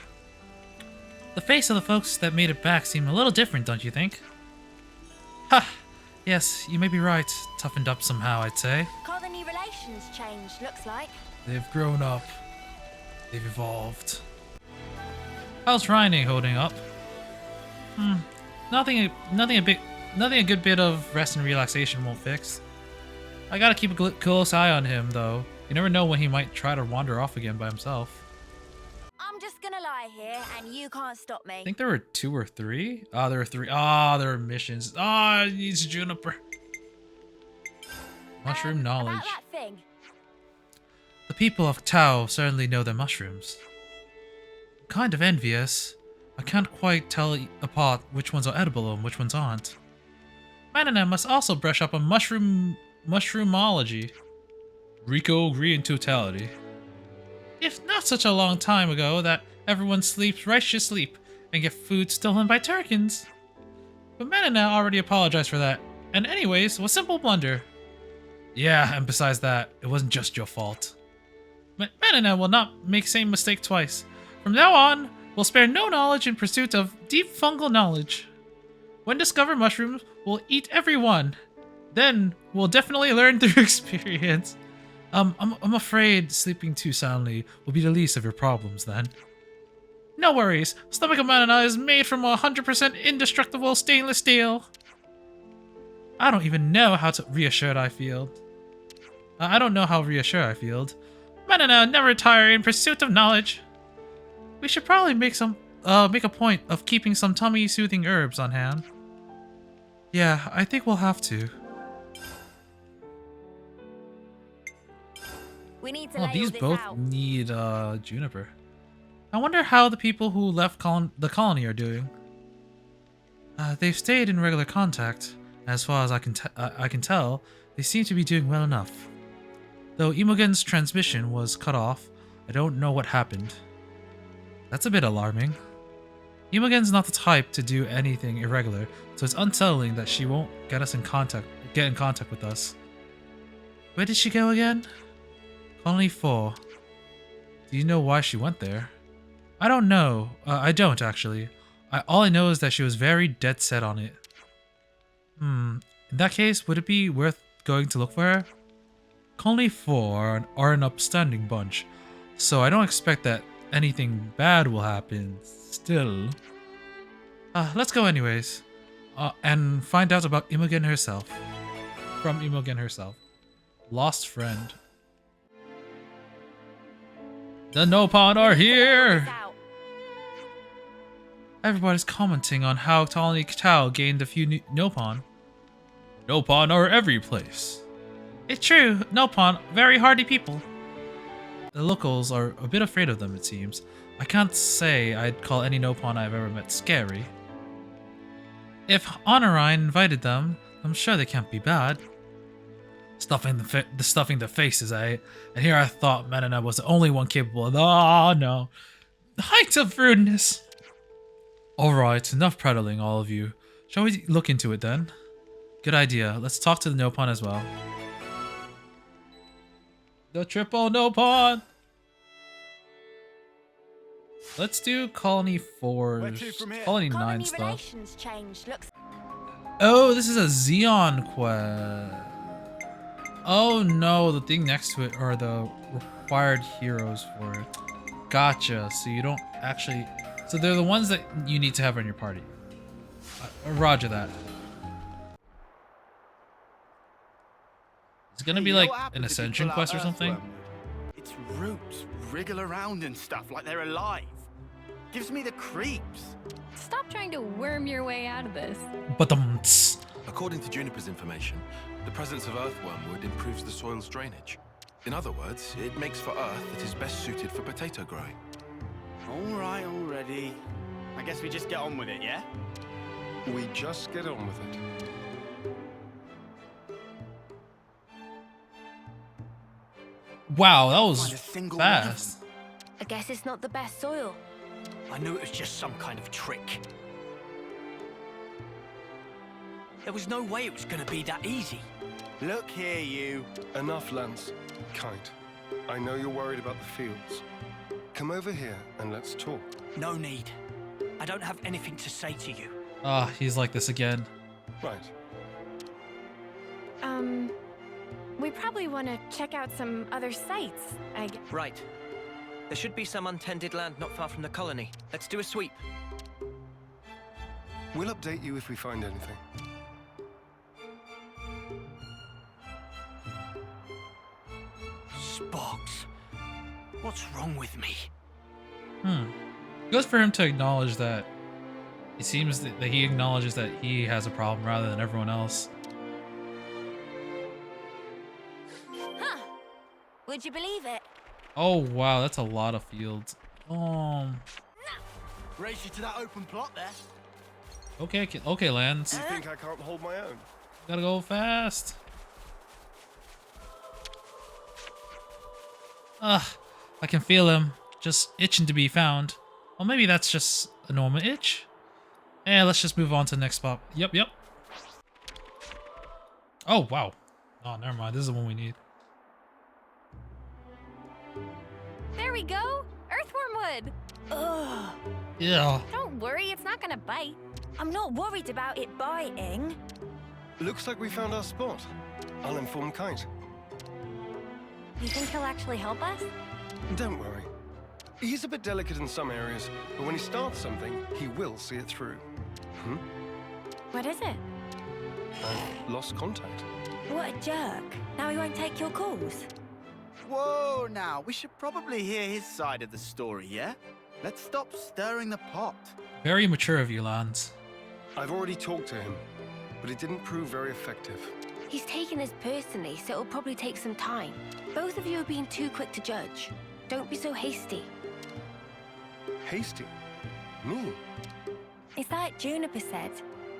The face of the folks that made it back seem a little different, don't you think? Ha! Yes, you may be right. Toughened up somehow, I'd say. Colony relations changed, looks like. They've grown up. They've evolved. How's Ryan holding up? Nothing a good bit of rest and relaxation won't fix. I gotta keep a close eye on him, though. You never know when he might try to wander off again by himself. I'm just gonna lie here, and you can't stop me. I think there were 2 or 3. Ah, there were 3. Ah, there were missions. Ah, it needs Juniper. Mushroom knowledge. About that thing. The people of Tau certainly know their mushrooms. kind of envious. I can't quite tell apart which ones are edible and which ones aren't. Manana must also brush up on mushroomology. Rico agree in totality. If not such a long time ago that everyone sleeps righteous sleep and get food stolen by Turkins. But Manana already apologized for that, and anyways, was simple blunder. Yeah, and besides that, it wasn't just your fault. Manana will not make same mistake twice. From now on, we'll spare no knowledge in pursuit of deep fungal knowledge. When discovered mushrooms, we'll eat every one. Then, we'll definitely learn through experience. I'm afraid sleeping too soundly will be the least of your problems then. No worries, Stomach of Manana is made from 100% indestructible stainless steel. I don't even know how reassured I feel. I don't know how reassured I feel. Manana never tire in pursuit of knowledge. We should probably make a point of keeping some tummy-soothing herbs on hand. Yeah, I think we'll have to. We need to Oh, lay these all this both out. need juniper. I wonder how the people who left the colony are doing. They've stayed in regular contact. As far as I can tell, they seem to be doing well enough. Though Imogen's transmission was cut off, I don't know what happened. That's a bit alarming. Imogen's not the type to do anything irregular, so it's unsettling that she won't get in contact with us. Where did she go again? Colony 4. Do you know why she went there? I don't know. I don't, actually. All I know is that she was very dead set on it. In that case, would it be worth going to look for her? Colony 4 are an upstanding bunch, so I don't expect that anything bad will happen. Still. Let's go anyways. And find out about Imogen herself. From Imogen herself. Lost friend. The Nopon are here! Everybody's commenting on how Colony Tau gained a few Nopon. Nopon are every place. It's true, Nopon, very hardy people. The locals are a bit afraid of them, it seems. I can't say I'd call any Nopon I've ever met scary. If Honorine invited them, I'm sure they can't be bad. Stuffing the faces, eh? And here I thought Manana was the only one capable of. Oh no. The height of rudeness. Alright, enough prattling, all of you. Shall we look into it then? Good idea. Let's talk to the Nopon as well. The triple Nopon! Let's do Colony 4's, Colony 9 stuff. Relations changed. Looks Oh, this is a Xeon quest. Oh no, the thing next to it are the required heroes for it. Gotcha, so you don't actually... So they're the ones that you need to have on your party. Roger that. It's gonna be like an Ascension quest or something. Its roots wriggle around and stuff like they're alive. Gives me the creeps. Stop trying to worm your way out of this. But According to Juniper's information, the presence of earthwormwood improves the soil's drainage. In other words, it makes for earth that is best suited for potato growing. All right, already. I guess we just get on with it, yeah? We just get on with it. wow, that Find a was single one of them. fast. I guess it's not the best soil. I knew it was just some kind of trick. There was no way it was gonna be that easy. Look here, you. Enough, Lance. Kite. I know you're worried about the fields. Come over here and let's talk. No need. I don't have anything to say to you. Ah, he's like this again. Right. We probably want to check out some other sites. Right. There should be some untended land not far from the colony. Let's do a sweep. We'll update you if we find anything. Sparks. What's wrong with me? It goes for him to acknowledge that it seems that he acknowledges that he has a problem rather than everyone else. Huh. Would you believe it? Oh wow, that's a lot of fields. Race you to that open plot there. Okay, okay, Lance. You think I can't hold my own? Gotta go fast. Ugh, I can feel him, just itching to be found. Well, maybe that's just a normal itch. Yeah, let's just move on to the next spot. Yep. Oh, wow. Oh, never mind. This is the one we need. There we go! Earthworm wood! Ugh. Yeah. Don't worry, it's not gonna bite. I'm not worried about it biting. Looks like we found our spot. I'll inform Kite. You think he'll actually help us? Don't worry. He's a bit delicate in some areas, but when he starts something, he will see it through. What is it? I've lost contact. What a jerk. Now he won't take your calls. Whoa, now, we should probably hear his side of the story, yeah? Let's stop stirring the pot. Very mature of you, Lance. I've already talked to him, but it didn't prove very effective. He's taken this personally, so it'll probably take some time. Both of you are being too quick to judge. Don't be so hasty. Hasty? Me? It's like Juniper said.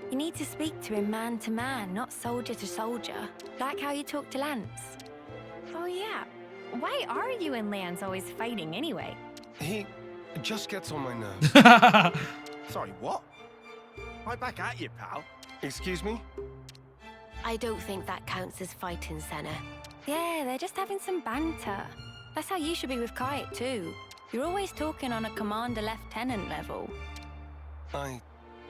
You need to speak to him man to man, not soldier to soldier. Like how you talk to Lance. Oh yeah. Why are you and Lance always fighting anyway? He just gets on my nerves. Sorry, what? Right back at you, pal. Excuse me? I don't think that counts as fighting, Senna. Yeah, they're just having some banter. That's how you should be with Kite, too. You're always talking on a commander-lieutenant level. I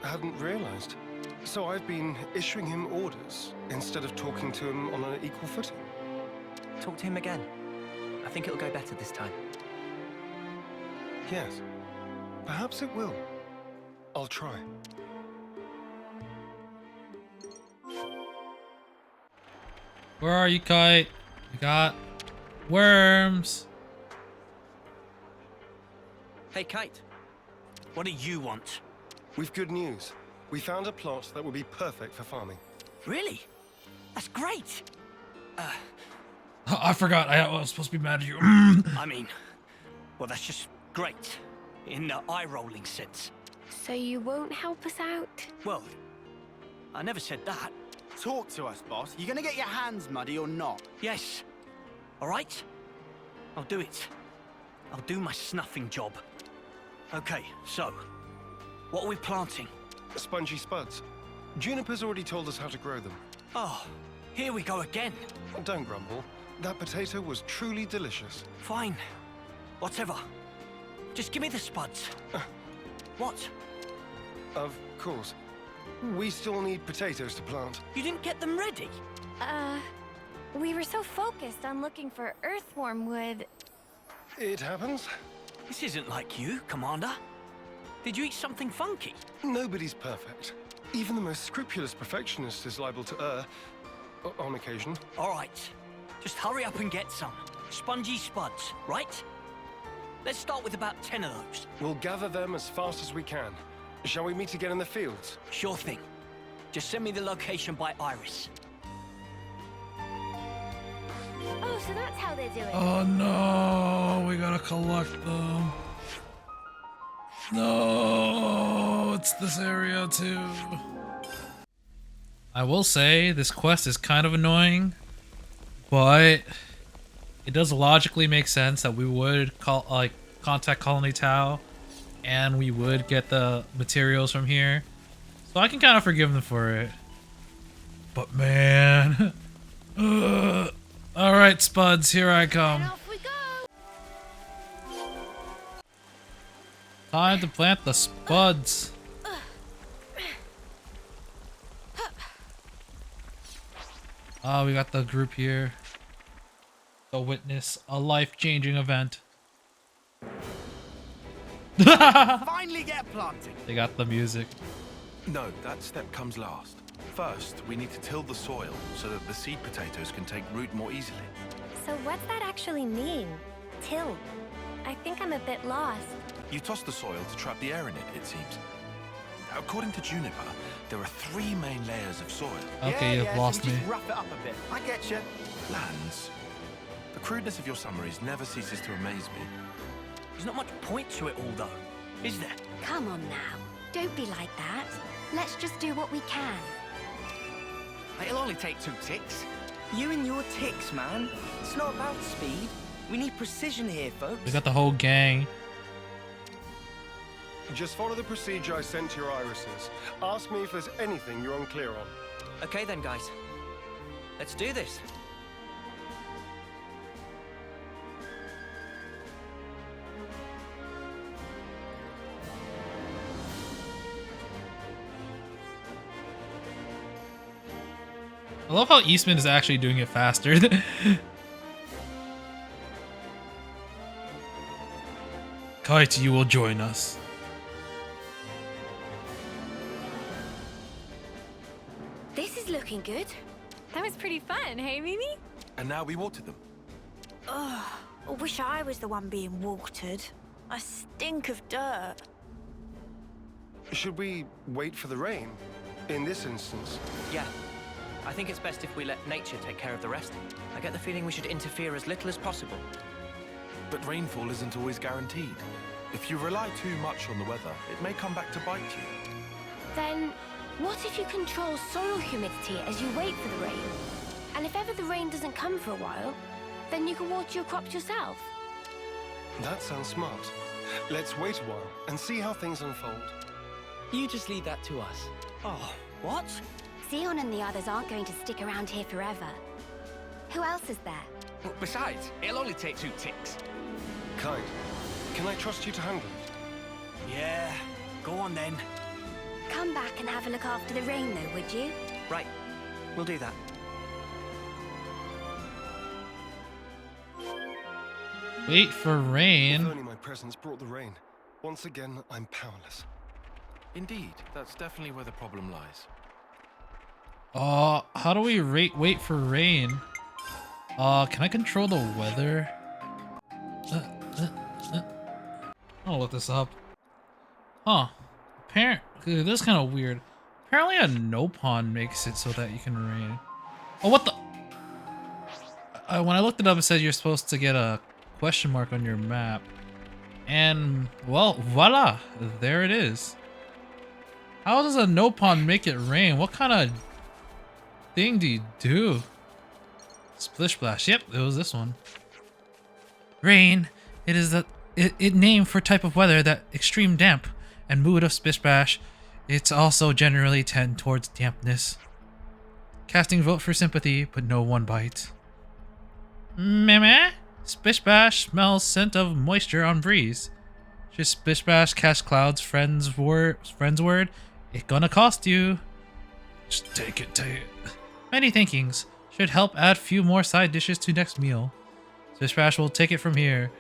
hadn't realized. So I've been issuing him orders instead of talking to him on an equal footing. Talk to him again. I think it'll go better this time. Yes. Perhaps it will. I'll try. Where are you, Kite? We got worms. Hey, Kite. What do you want? We've good news. We found a plot that would be perfect for farming. Really? That's great. Oh, I forgot. I was supposed to be mad at you. I mean, well, that's just great. In the eye-rolling sense. So you won't help us out? Well, I never said that. Talk to us, boss. You gonna get your hands muddy or not? Yes. All right? I'll do it. I'll do my snuffing job. Okay, so, what are we planting? Spongy spuds. Juniper's already told us how to grow them. Oh, here we go again. Don't grumble. That potato was truly delicious. Fine. Whatever. Just give me the spuds. What? Of course. We still need potatoes to plant. You didn't get them ready? We were so focused on looking for earthworm wood. It happens. This isn't like you, Commander. Did you eat something funky? Nobody's perfect. Even the most scrupulous perfectionist is liable to err. On occasion. All right. Just hurry up and get some. Spongy spuds, right? Let's start with about 10 of those. We'll gather them as fast as we can. Shall we meet again in the fields? Sure thing. Just send me the location by Iris. Oh, so that's how they do it. Oh no, we gotta collect them. No, it's this area too. I will say this quest is kind of annoying, but it does logically make sense that we would contact Colony Tau, and we would get the materials from here. So I can kind of forgive them for it. But man, all right, Spuds, here I come. And off we go. Time to plant the Spuds. We got the group here to witness a life-changing event. Finally get planting. They got the music. No, that step comes last. First, we need to till the soil so that the seed potatoes can take root more easily. So what's that actually mean? Till. I think I'm a bit lost. You toss the soil to trap the air in it, it seems. According to Juniper, there are 3 main layers of soil. Okay, yeah, you've lost so we me. just rough it up a bit. I get you. Lands. The crudeness of your summaries never ceases to amaze me. There's not much point to it all, though. Is there? Come on now. Don't be like that. Let's just do what we can. It'll only take 2 ticks. You and your ticks, man. It's not about speed. We need precision here, folks. We got the whole gang. Just follow the procedure I sent to your irises. Ask me if there's anything you're unclear on. Okay then, guys. Let's do this. I love how Eastman is actually doing it faster. Kite, you will join us. This is looking good. That was pretty fun, hey, Mimi? And now we watered them. Ugh, I wish I was the one being watered. I stink of dirt. Should we wait for the rain? In this instance? Yeah. I think it's best if we let nature take care of the rest. I get the feeling we should interfere as little as possible. But rainfall isn't always guaranteed. If you rely too much on the weather, it may come back to bite you. Then, what if you control soil humidity as you wait for the rain? And if ever the rain doesn't come for a while, then you can water your crops yourself. That sounds smart. Let's wait a while and see how things unfold. You just leave that to us. Oh, what? Xeon and the others aren't going to stick around here forever. Who else is there? Well, besides, it'll only take 2 ticks. Kite, can I trust you to handle it? Yeah, go on then. Come back and have a look after the rain, though, would you? Right. We'll do that. Wait for If rain. only my presence brought the rain. Once again, I'm powerless. Indeed, that's definitely where the problem lies. How do we wait for rain? Can I control the weather? I'll look this up. Huh. This is kind of weird. Apparently a no pond makes it so that you can rain. Oh, what the? When I looked it up, it said you're supposed to get a question mark on your map. And, well, voila. There it is. How does a no pond make it rain? What kind of thing do you do? Splish splash. Yep, it was this one. Rain. It is it named for type of weather that extreme damp and mood of splish splash. It's also generally tend towards dampness. Casting vote for sympathy, but no one bite. Meh. Splish splash smells scent of moisture on breeze. Just splish splash cast clouds friends word. It gonna cost you. Just take it. Many thinkings. Should help add few more side dishes to next meal. Splish splash will take it from here.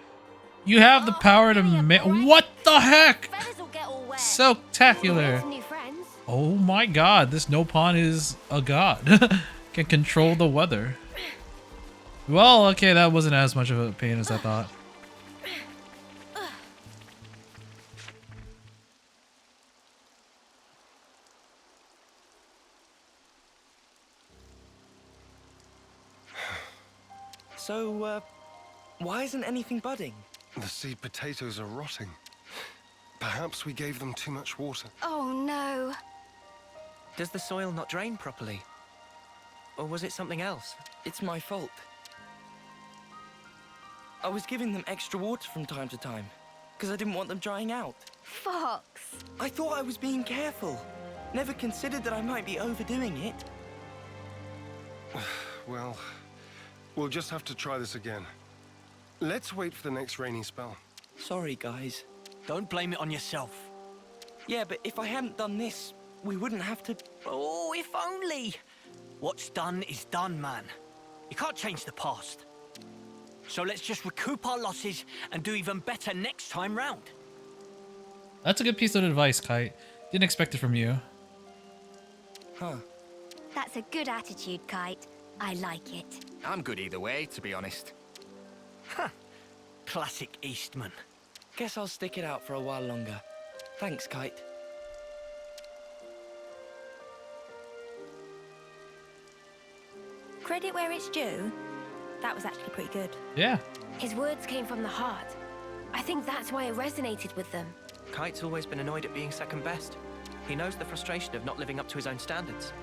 You have the power to make. What the heck? Feathers will get all wet. So-tacular. Some new friends. Oh my god, this no pond is a god. Can control the weather. Well, okay, that wasn't as much of a pain as I thought. So, why isn't anything budding? The seed potatoes are rotting. Perhaps we gave them too much water. Oh no. Does the soil not drain properly? Or was it something else? It's my fault. I was giving them extra water from time to time, because I didn't want them drying out. Fox. I thought I was being careful. Never considered that I might be overdoing it. Well, we'll just have to try this again. Let's wait for the next rainy spell. Sorry, guys. Don't blame it on yourself. Yeah, but if I hadn't done this, we wouldn't have to... Oh, if only. What's done is done, man. You can't change the past. So let's just recoup our losses and do even better next time round. That's a good piece of advice, Kite. Didn't expect it from you. Huh. That's a good attitude, Kite. I like it. I'm good either way, to be honest. Huh. Classic Eastman. Guess I'll stick it out for a while longer. Thanks, Kite. Credit where it's due. That was actually pretty good. Yeah. His words came from the heart. I think that's why it resonated with them. Kite's always been annoyed at being second best. He knows the frustration of not living up to his own standards.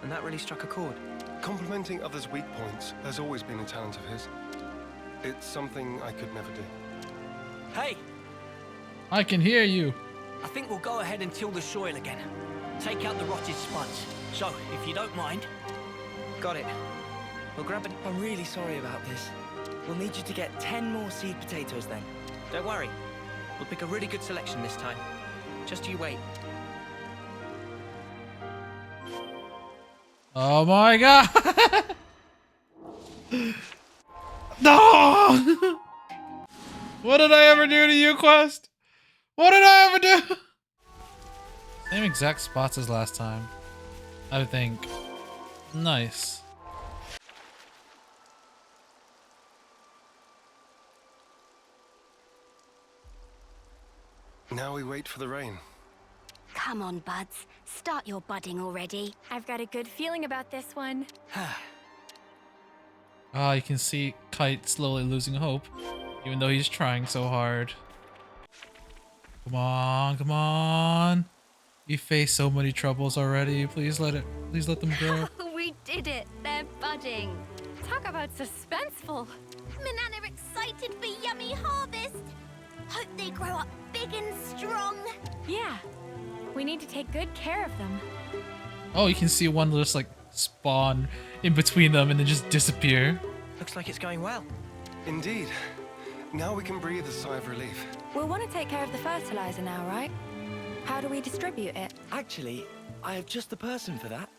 And that really struck a chord. Complimenting others' weak points has always been a talent of his. It's something I could never do. Hey, I can hear you. I think we'll go ahead and till the soil again. Take out the rotted spuds. So, if you don't mind. Got it. We'll grab it. I'm really sorry about this. We'll need you to get 10 more seed potatoes then. Don't worry. We'll pick a really good selection this time. Just you wait. Oh my god! No! What did I ever do to you, Quest? What did I ever do? Same exact spots as last time, I think. Nice. Now we wait for the rain. Come on, buds. Start your budding already. I've got a good feeling about this one. Ah, you can see Kite slowly losing hope, even though he's trying so hard. Come on, come on. You face so many troubles already. Please let them grow. We did it. They're budding. Talk about suspenseful. Manana are excited for yummy harvest. Hope they grow up big and strong. Yeah. We need to take good care of them. Oh, you can see one just like spawn in between them and then just disappear. Looks like it's going well. Indeed. Now we can breathe a sigh of relief. We'll want to take care of the fertilizer now, right? How do we distribute it? Actually, I have just the person for that.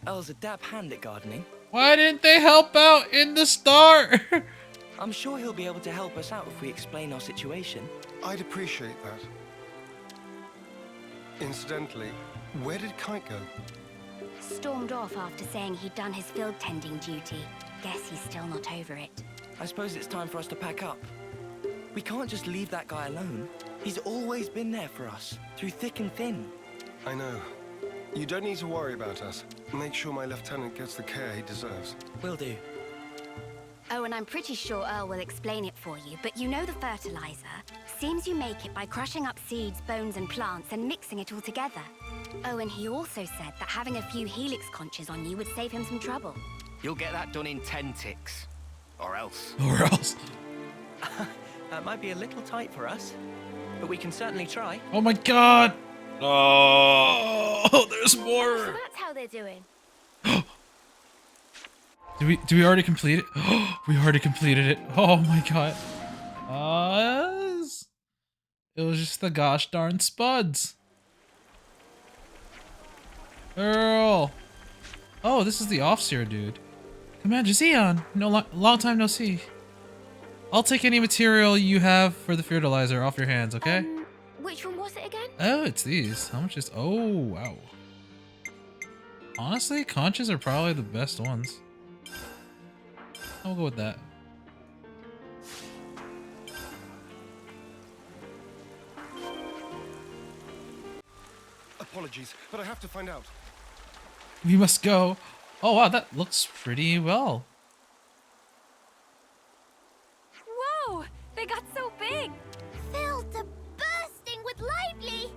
Earl's a dab hand at gardening. Why didn't they help out in the start? I'm sure he'll be able to help us out if we explain our situation. I'd appreciate that. Incidentally, where did Kite go? Stormed off after saying he'd done his field tending duty. Guess he's still not over it. I suppose it's time for us to pack up. We can't just leave that guy alone. He's always been there for us, through thick and thin. I know. You don't need to worry about us. Make sure my lieutenant gets the care he deserves. Will do. Oh, and I'm pretty sure Earl will explain it for you, but you know the fertilizer? Seems you make it by crushing up seeds, bones, and plants and mixing it all together. Oh, and he also said that having a few helix conches on you would save him some trouble. You'll get that done in 10 ticks. Or else. Or else. That might be a little tight for us, but we can certainly try. Oh my god! Oh, there's So more. that's how they're doing. Do we already complete it? We already completed it. Oh my god. It was just the gosh darn Spuds. Earl. Oh, this is the Officer dude. Commander Xeon. Long time no see. I'll take any material you have for the fertilizer off your hands, okay? Which one was it again? Oh, it's these. How much is... Oh, wow. Honestly, conches are probably the best ones. I'll go with that. Apologies, but I have to find out. We must go. Oh, wow, that looks pretty well. Whoa! They got so big! Filled to bursting with lively.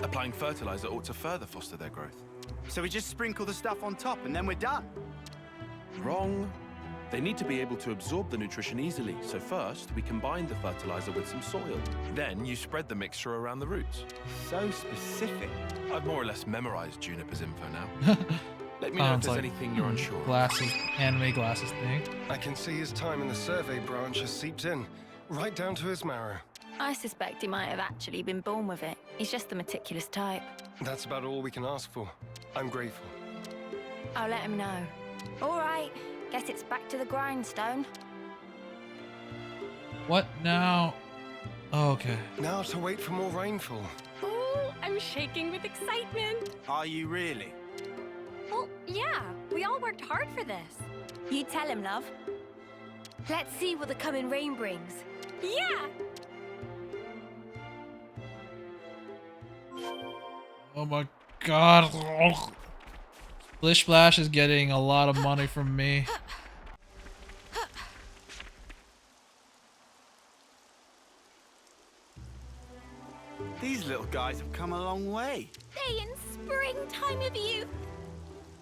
Applying fertilizer ought to further foster their growth. So we just sprinkle the stuff on top and then we're done. Wrong. They need to be able to absorb the nutrition easily, so first we combine the fertilizer with some soil. Then you spread the mixture around the roots. So specific. I've more or less memorized Juniper's info now. Let me know if Sounds there's like anything you're unsure of. Glasses, anime glasses thing. I can see his time in the survey branch has seeped in, right down to his marrow. I suspect he might have actually been born with it. He's just the meticulous type. That's about all we can ask for. I'm grateful. I'll let him know. All right. Guess it's back to the grindstone. What now? Oh, okay. Now to wait for more rainfall. Ooh, I'm shaking with excitement. Are you really? Well, yeah. We all worked hard for this. You tell him, love. Let's see what the coming rain brings. Yeah! Oh my god. Splish Splash is getting a lot of money from me. These little guys have come a long way. They in springtime of youth,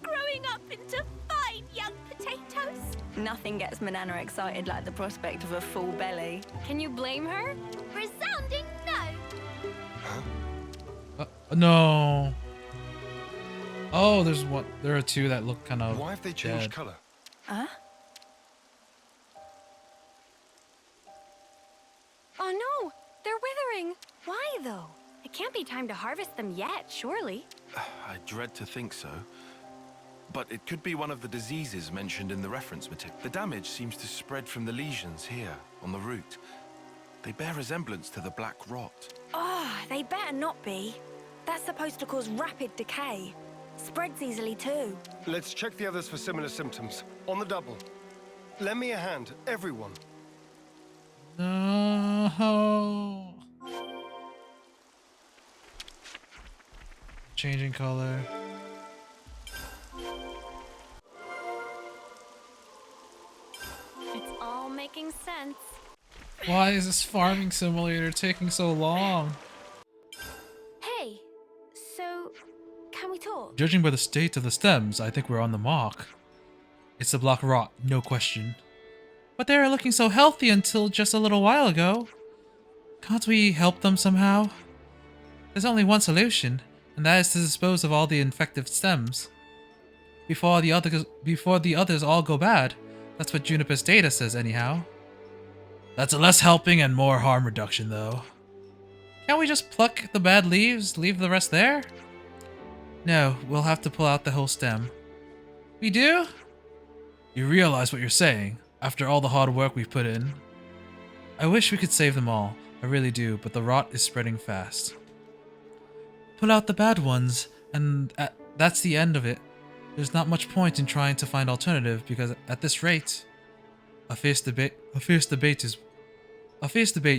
growing up into fine young potatoes. Nothing gets Manana excited like the prospect of a full belly. Can you blame her? Resounding no. No. Oh, there's one. There are two that look kind of. Why have they changed dead. color? Huh? Oh no, they're withering. Why though? It can't be time to harvest them yet, surely. I dread to think so. But it could be one of the diseases mentioned in the reference material. The damage seems to spread from the lesions here, on the root. They bear resemblance to the black rot. Oh, they better not be. That's supposed to cause rapid decay. Spreads easily too. Let's check the others for similar symptoms. On the double. Lend me a hand, everyone. No. Changing color. It's all making sense. Why is this farming simulator taking so long? Hey, so can we talk? Judging by the state of the stems, I think we're on the mark. It's the black rot, no question. But they were looking so healthy until just a little while ago. Can't we help them somehow? There's only one solution, and that is to dispose of all the infected stems before the others all go bad. That's what Juniper's data says anyhow. That's less helping and more harm reduction though. Can't we just pluck the bad leaves, leave the rest there? No, we'll have to pull out the whole stem. We do? You realize what you're saying, after all the hard work we've put in. I wish we could save them all, I really do, but the rot is spreading fast. Pull out the bad ones, and that's the end of it. There's not much point in trying to find alternative, because at this rate... A fierce debate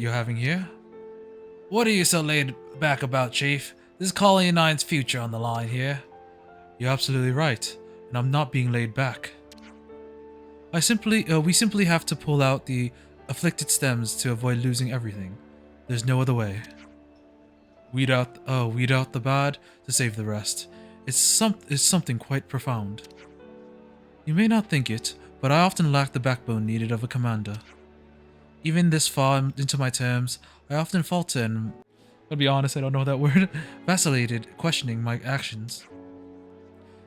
you're having here. What are you so laid back about, Chief? This is Colony 9's future on the line here. You're absolutely right, and I'm not being laid back. We simply have to pull out the afflicted stems to avoid losing everything. There's no other way. Weed out the bad to save the rest. It's something quite profound. You may not think it, but I often lack the backbone needed of a commander. Even this far into my terms, I often falter and, I'll be honest, I don't know that word, vacillated, questioning my actions.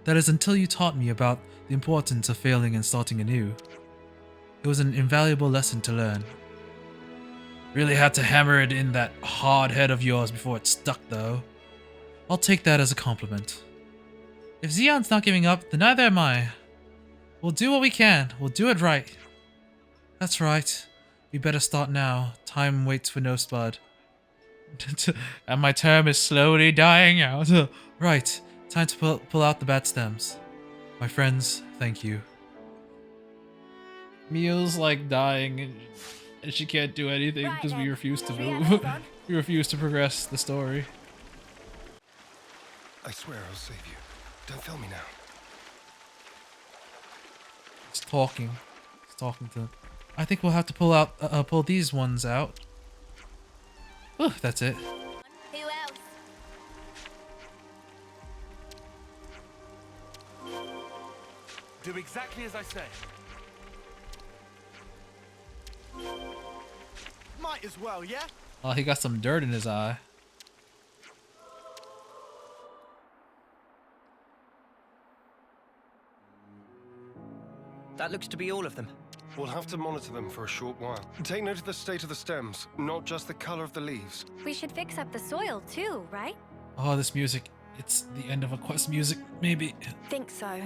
That is until you taught me about the importance of failing and starting anew. It was an invaluable lesson to learn. Really had to hammer it in that hard head of yours before it stuck though. I'll take that as a compliment. If Xion's not giving up, then neither am I. We'll do what we can. We'll do it right. That's right. We better start now. Time waits for no Spud. And my term is slowly dying out. Right. Time to pull out the bad stems. My friends, thank you. Mia's like dying and she can't do anything because we refuse to move. We refuse to progress the story. I swear I'll save you. Don't fail me now. It's talking. It's talking to them. I think we'll have to pull these ones out. Oh, that's it. Who else? Do exactly as I say. Might as well, yeah? Oh, he got some dirt in his eye. That looks to be all of them. We'll have to monitor them for a short while. Take note of the state of the stems, not just the color of the leaves. We should fix up the soil too, right? Oh, this music. It's the end of a quest music, maybe. Think so.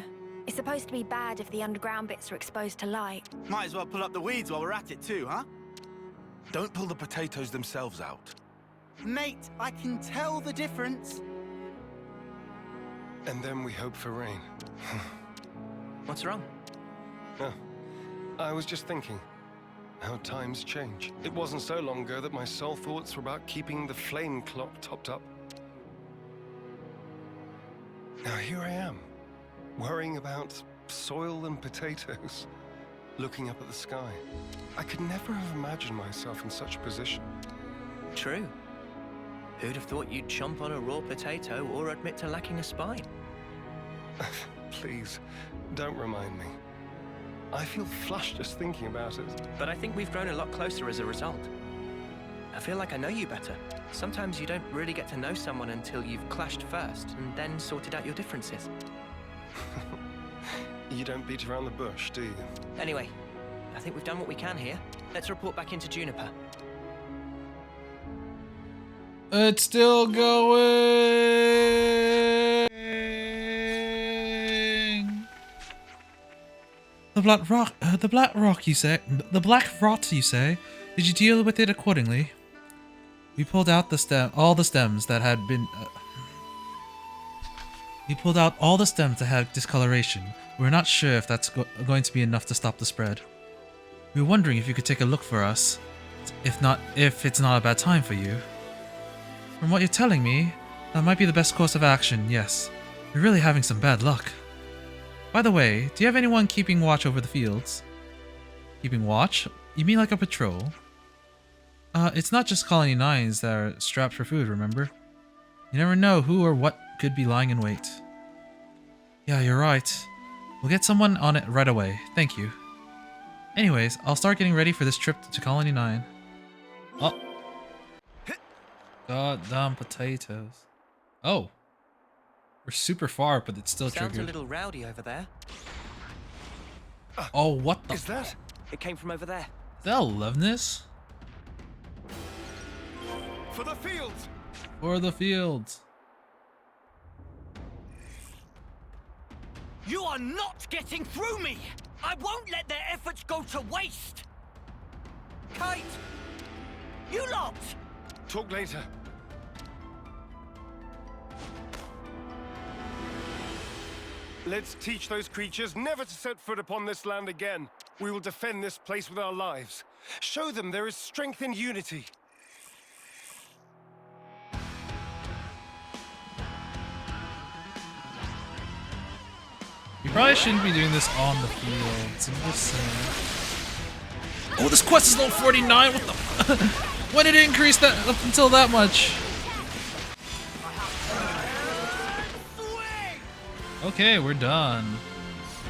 It's supposed to be bad if the underground bits are exposed to light. Might as well pull up the weeds while we're at it too, huh? Don't pull the potatoes themselves out. Mate, I can tell the difference. And then we hope for rain. What's wrong? Oh, I was just thinking how times change. It wasn't so long ago that my sole thoughts were about keeping the flame clock topped up. Now here I am, worrying about soil and potatoes, looking up at the sky. I could never have imagined myself in such a position. True. Who'd have thought you'd chomp on a raw potato or admit to lacking a spine? Please, don't remind me. I feel flushed just thinking about it. But I think we've grown a lot closer as a result. I feel like I know you better. Sometimes you don't really get to know someone until you've clashed first and then sorted out your differences. You don't beat around the bush, do you? Anyway, I think we've done what we can here. Let's report back into Juniper. It's still going. The black rock. The black rock. You say. The black rot. You say. Did you deal with it accordingly? We pulled out all the stems that had been. We pulled out all the stems that had discoloration. We're not sure if that's going to be enough to stop the spread. We were wondering if you could take a look for us. If it's not a bad time for you. From what you're telling me, that might be the best course of action, yes. You're really having some bad luck. By the way, do you have anyone keeping watch over the fields? Keeping watch? You mean like a patrol? It's not just Colony 9s that are strapped for food, remember? You never know who or what could be lying in wait. Yeah, you're right. We'll get someone on it right away. Thank you. Anyways, I'll start getting ready for this trip to Colony 9. Oh. Goddamn potatoes. Oh. We're super far, but it's still triggered. Sounds a little rowdy over there. Oh, what the? Is that? It came from over there. Is that Loveness? For the fields! For the fields. You are not getting through me! I won't let their efforts go to waste! Kate! You lot! Talk later. Let's teach those creatures never to set foot upon this land again. We will defend this place with our lives. Show them there is strength in unity. You probably shouldn't be doing this on the field. Oh, this quest is level 49. What the? When did it increase that up until that much? Okay, we're done.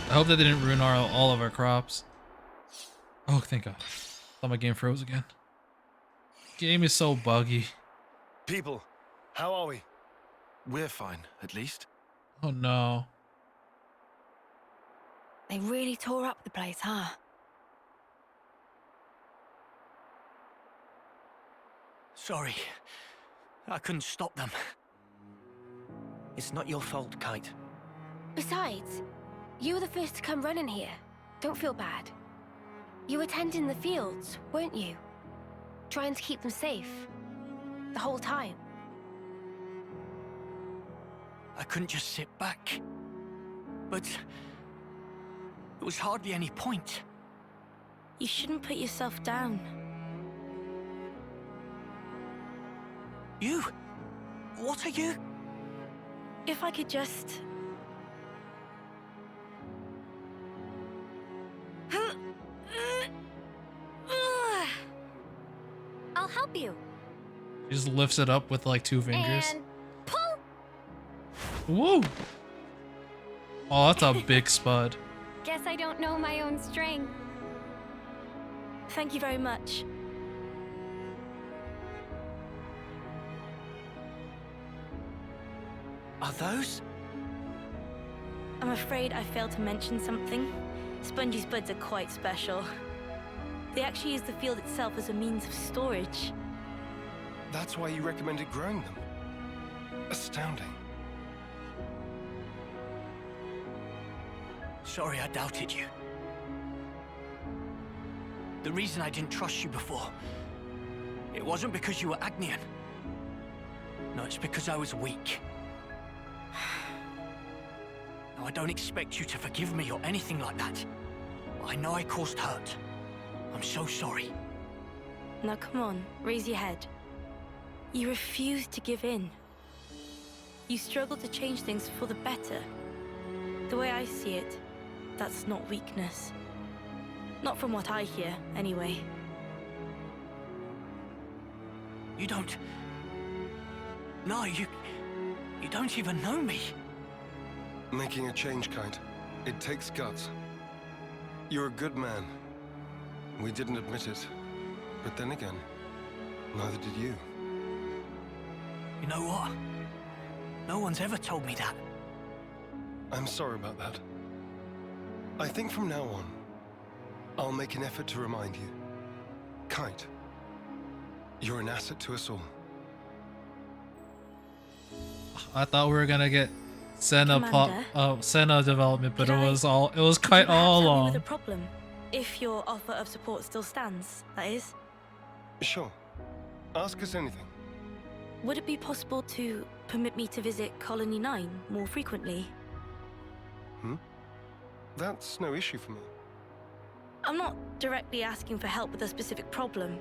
I hope that didn't ruin all of our crops. Oh, thank God. Thought my game froze again. Game is so buggy. People, how are we? We're fine, at least. Oh no. They really tore up the place, huh? Sorry. I couldn't stop them. It's not your fault, Kite. Besides, you were the first to come running here. Don't feel bad. You were tending the fields, weren't you? Trying to keep them safe. The whole time. I couldn't just sit back. But there was hardly any point. You shouldn't put yourself down. You? What are you? If I could just... I'll help you. He just lifts it up with like 2 fingers. And pull. Woo! Oh, that's a big spud. Guess I don't know my own strength. Thank you very much. Are those? I'm afraid I failed to mention something. Spongy Spuds are quite special. They actually use the field itself as a means of storage. That's why you recommended growing them. Astounding. Sorry I doubted you. The reason I didn't trust you before, it wasn't because you were Agnian. No, it's because I was weak. Now, I don't expect you to forgive me or anything like that. I know I caused hurt. I'm so sorry. Now come on, raise your head. You refuse to give in. You struggle to change things for the better. The way I see it, that's not weakness. Not from what I hear, anyway. You don't No, you don't even know me. Making a change, Kite. It takes guts. You're a good man. We didn't admit it. But then again, neither did you. You know what? No one's ever told me that. I'm sorry about that. I think from now on, I'll make an effort to remind you. Kite, you're an asset to us all. I thought we were gonna get Senna Commander, Senna development, but could it was Kite all With along. a problem, if your offer of support still stands, that is. Sure. Ask us anything. Would it be possible to permit me to visit Colony 9 more frequently? That's no issue for me. I'm not directly asking for help with a specific problem,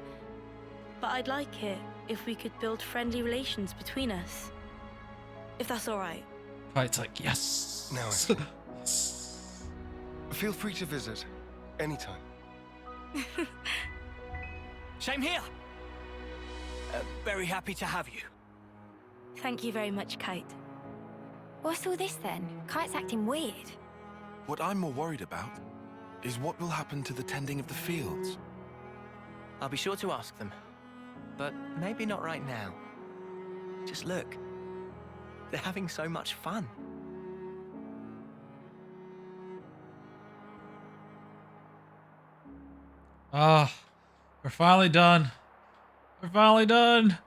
but I'd like it if we could build friendly relations between us. If that's alright. Kite's like, yes. Now I see. Feel free to visit anytime. Same here. Very happy to have you. Thank you very much, Kite. What's all this then? Kite's acting weird. What I'm more worried about is what will happen to the tending of the fields. I'll be sure to ask them. But maybe not right now. Just look. They're having so much fun. Ah, we're finally done. We're finally done.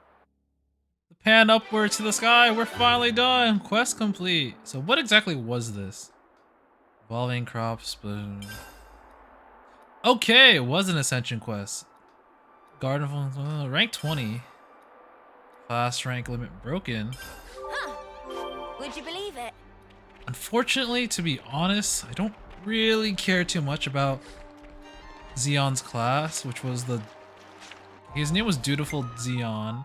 The pan upwards to the sky. We're finally done. Quest complete. So what exactly was this? Evolving crops, but okay, it was an ascension quest. Garden of rank 20. Class rank limit broken. Huh. Would you believe it? Unfortunately, to be honest, I don't really care too much about Zeon's class, which was his name was Dutiful Zeon.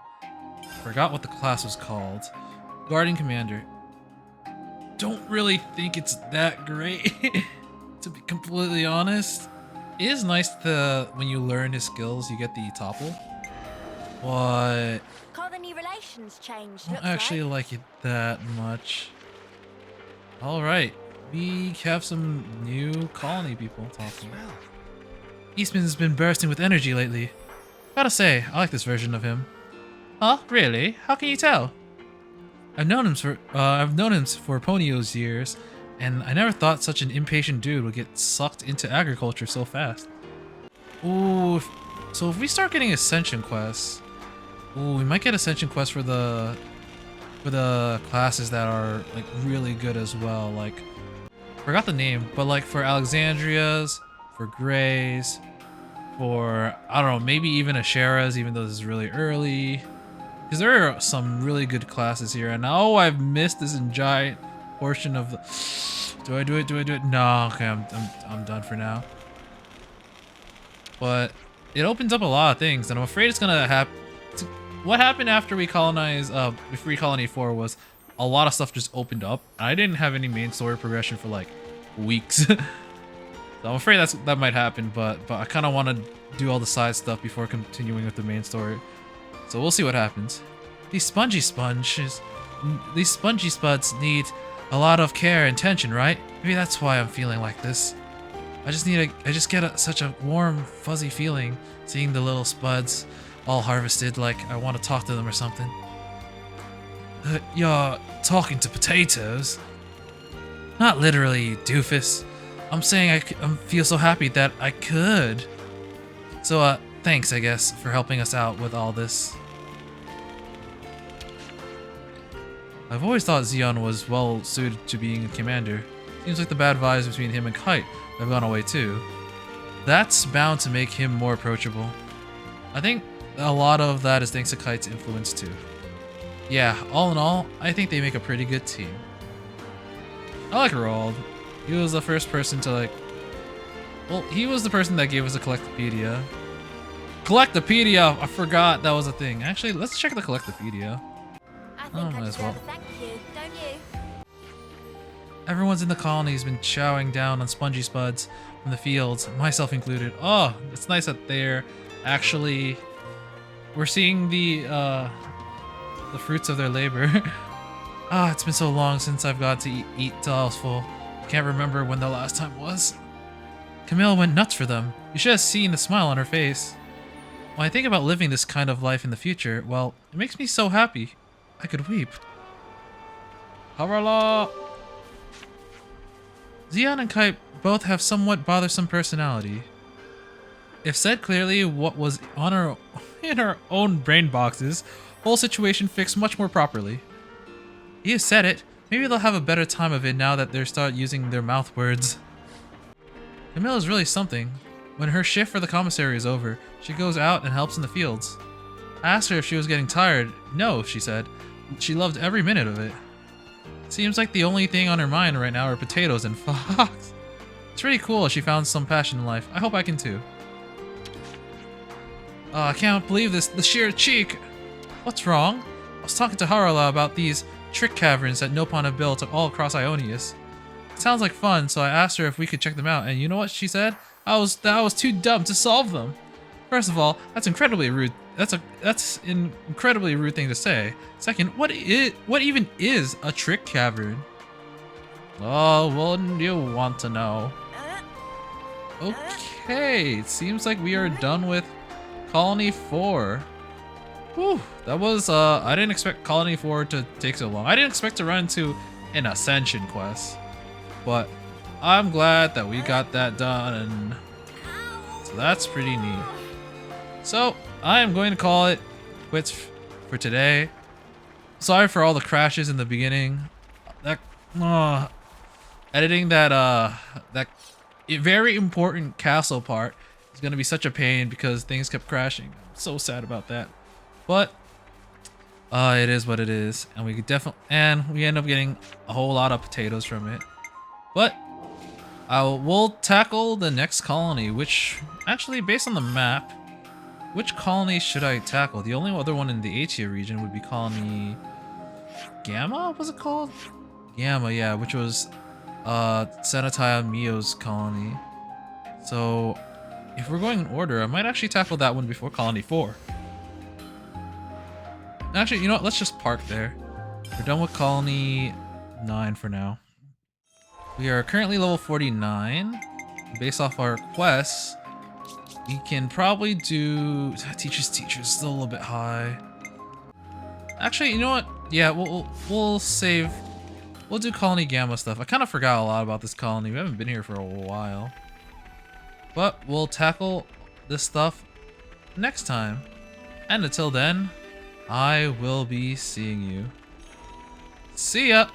Forgot what the class was called. Guardian Commander. Don't really think it's that great, to be completely honest. It is nice when you learn his skills, you get the topple. But Colony relations changed. I don't actually like it that much. Alright, we have some new colony people talking. Eastman's been bursting with energy lately. Gotta say, I like this version of him. Huh? Really? How can you tell? I've known him for Ponyo's years, and I never thought such an impatient dude would get sucked into agriculture so fast. Ooh, so if we start getting ascension quests, ooh, we might get ascension quests for the classes that are like really good as well. Like, forgot the name, but like for Alexandria's, for Gray's, for I don't know, maybe even Ashera's, even though this is really early. Because there are some really good classes here, and oh, I've missed this giant portion of the. Do I do it? Do I do it? No, okay, I'm done for now. But it opens up a lot of things, and I'm afraid it's gonna happen. What happened after we colonized, Free Colony 4 was a lot of stuff just opened up. I didn't have any main story progression for like weeks. So I'm afraid that might happen, but I kind of want to do all the side stuff before continuing with the main story. So we'll see what happens. These spongy spuds need a lot of care and attention, right? Maybe that's why I'm feeling like this. I just get such a warm, fuzzy feeling seeing the little spuds all harvested, like I want to talk to them or something. You're talking to potatoes? Not literally, you doofus. I'm saying I feel so happy that I could. So, thanks, I guess, for helping us out with all this. I've always thought Zeon was well suited to being a commander. Seems like the bad vibes between him and Kite have gone away too. That's bound to make him more approachable. I think a lot of that is thanks to Kite's influence too. Yeah, all in all, I think they make a pretty good team. I like Roald. He was the first person to like... Well, he was the person that gave us a Collectopedia. Collectopedia! I forgot that was a thing. Actually, let's check the Collectopedia. I think I might as well. deserve a thank you, don't you? Everyone's in the colony has been chowing down on spongy spuds from the fields, myself included. Oh, it's nice that they're actually... We're seeing the the fruits of their labor. Ah, it's been so long since I've got to eat till I was full. I can't remember when the last time was. Camille went nuts for them. You should have seen the smile on her face. When I think about living this kind of life in the future, well, it makes me so happy. I could weep. Harala! Xian and Kite both have somewhat bothersome personality. If said clearly what was on in our own brain boxes, whole situation fixed much more properly. You said it. Maybe they'll have a better time of it now that they start using their mouth words. Camille is really something. When her shift for the commissary is over, she goes out and helps in the fields. I asked her if she was getting tired. No, she said. She loved every minute of it. Seems like the only thing on her mind right now are potatoes and fox. It's really cool she found some passion in life. I hope I can too. I can't believe this, the sheer cheek. What's wrong? I was talking to Harala about these trick caverns that Nopon have built all across Ionius. It sounds like fun, so I asked her if we could check them out, and you know what she said? I was too dumb to solve them. First of all, that's incredibly rude. That's an incredibly rude thing to say. Second, what even is a trick cavern? Oh, wouldn't you want to know? Okay, it seems like we are done with Colony 4. Whew, that was, I didn't expect Colony 4 to take so long. I didn't expect to run into an Ascension quest. But I'm glad that we got that done. So that's pretty neat. So I am going to call it quits for today. Sorry for all the crashes in the beginning. Editing that very important castle part is going to be such a pain because things kept crashing. I'm so sad about that. But it is what it is, and we end up getting a whole lot of potatoes from it. But we'll tackle the next colony, which actually, based on the map, which colony should I tackle? The only other one in the Atia region would be Colony Gamma. Was it called Gamma? Yeah, which was Sanatai Mio's colony. So if we're going in order, I might actually tackle that one before Colony 4. Actually, you know what? Let's just park there. We're done with Colony 9 for now. We are currently level 49. Based off our quests, we can probably do Teacher's still a little bit high. Actually, you know what? Yeah, we'll save. We'll do Colony Gamma stuff. I kind of forgot a lot about this colony. We haven't been here for a while. But we'll tackle this stuff next time. And until then, I will be seeing you. See ya!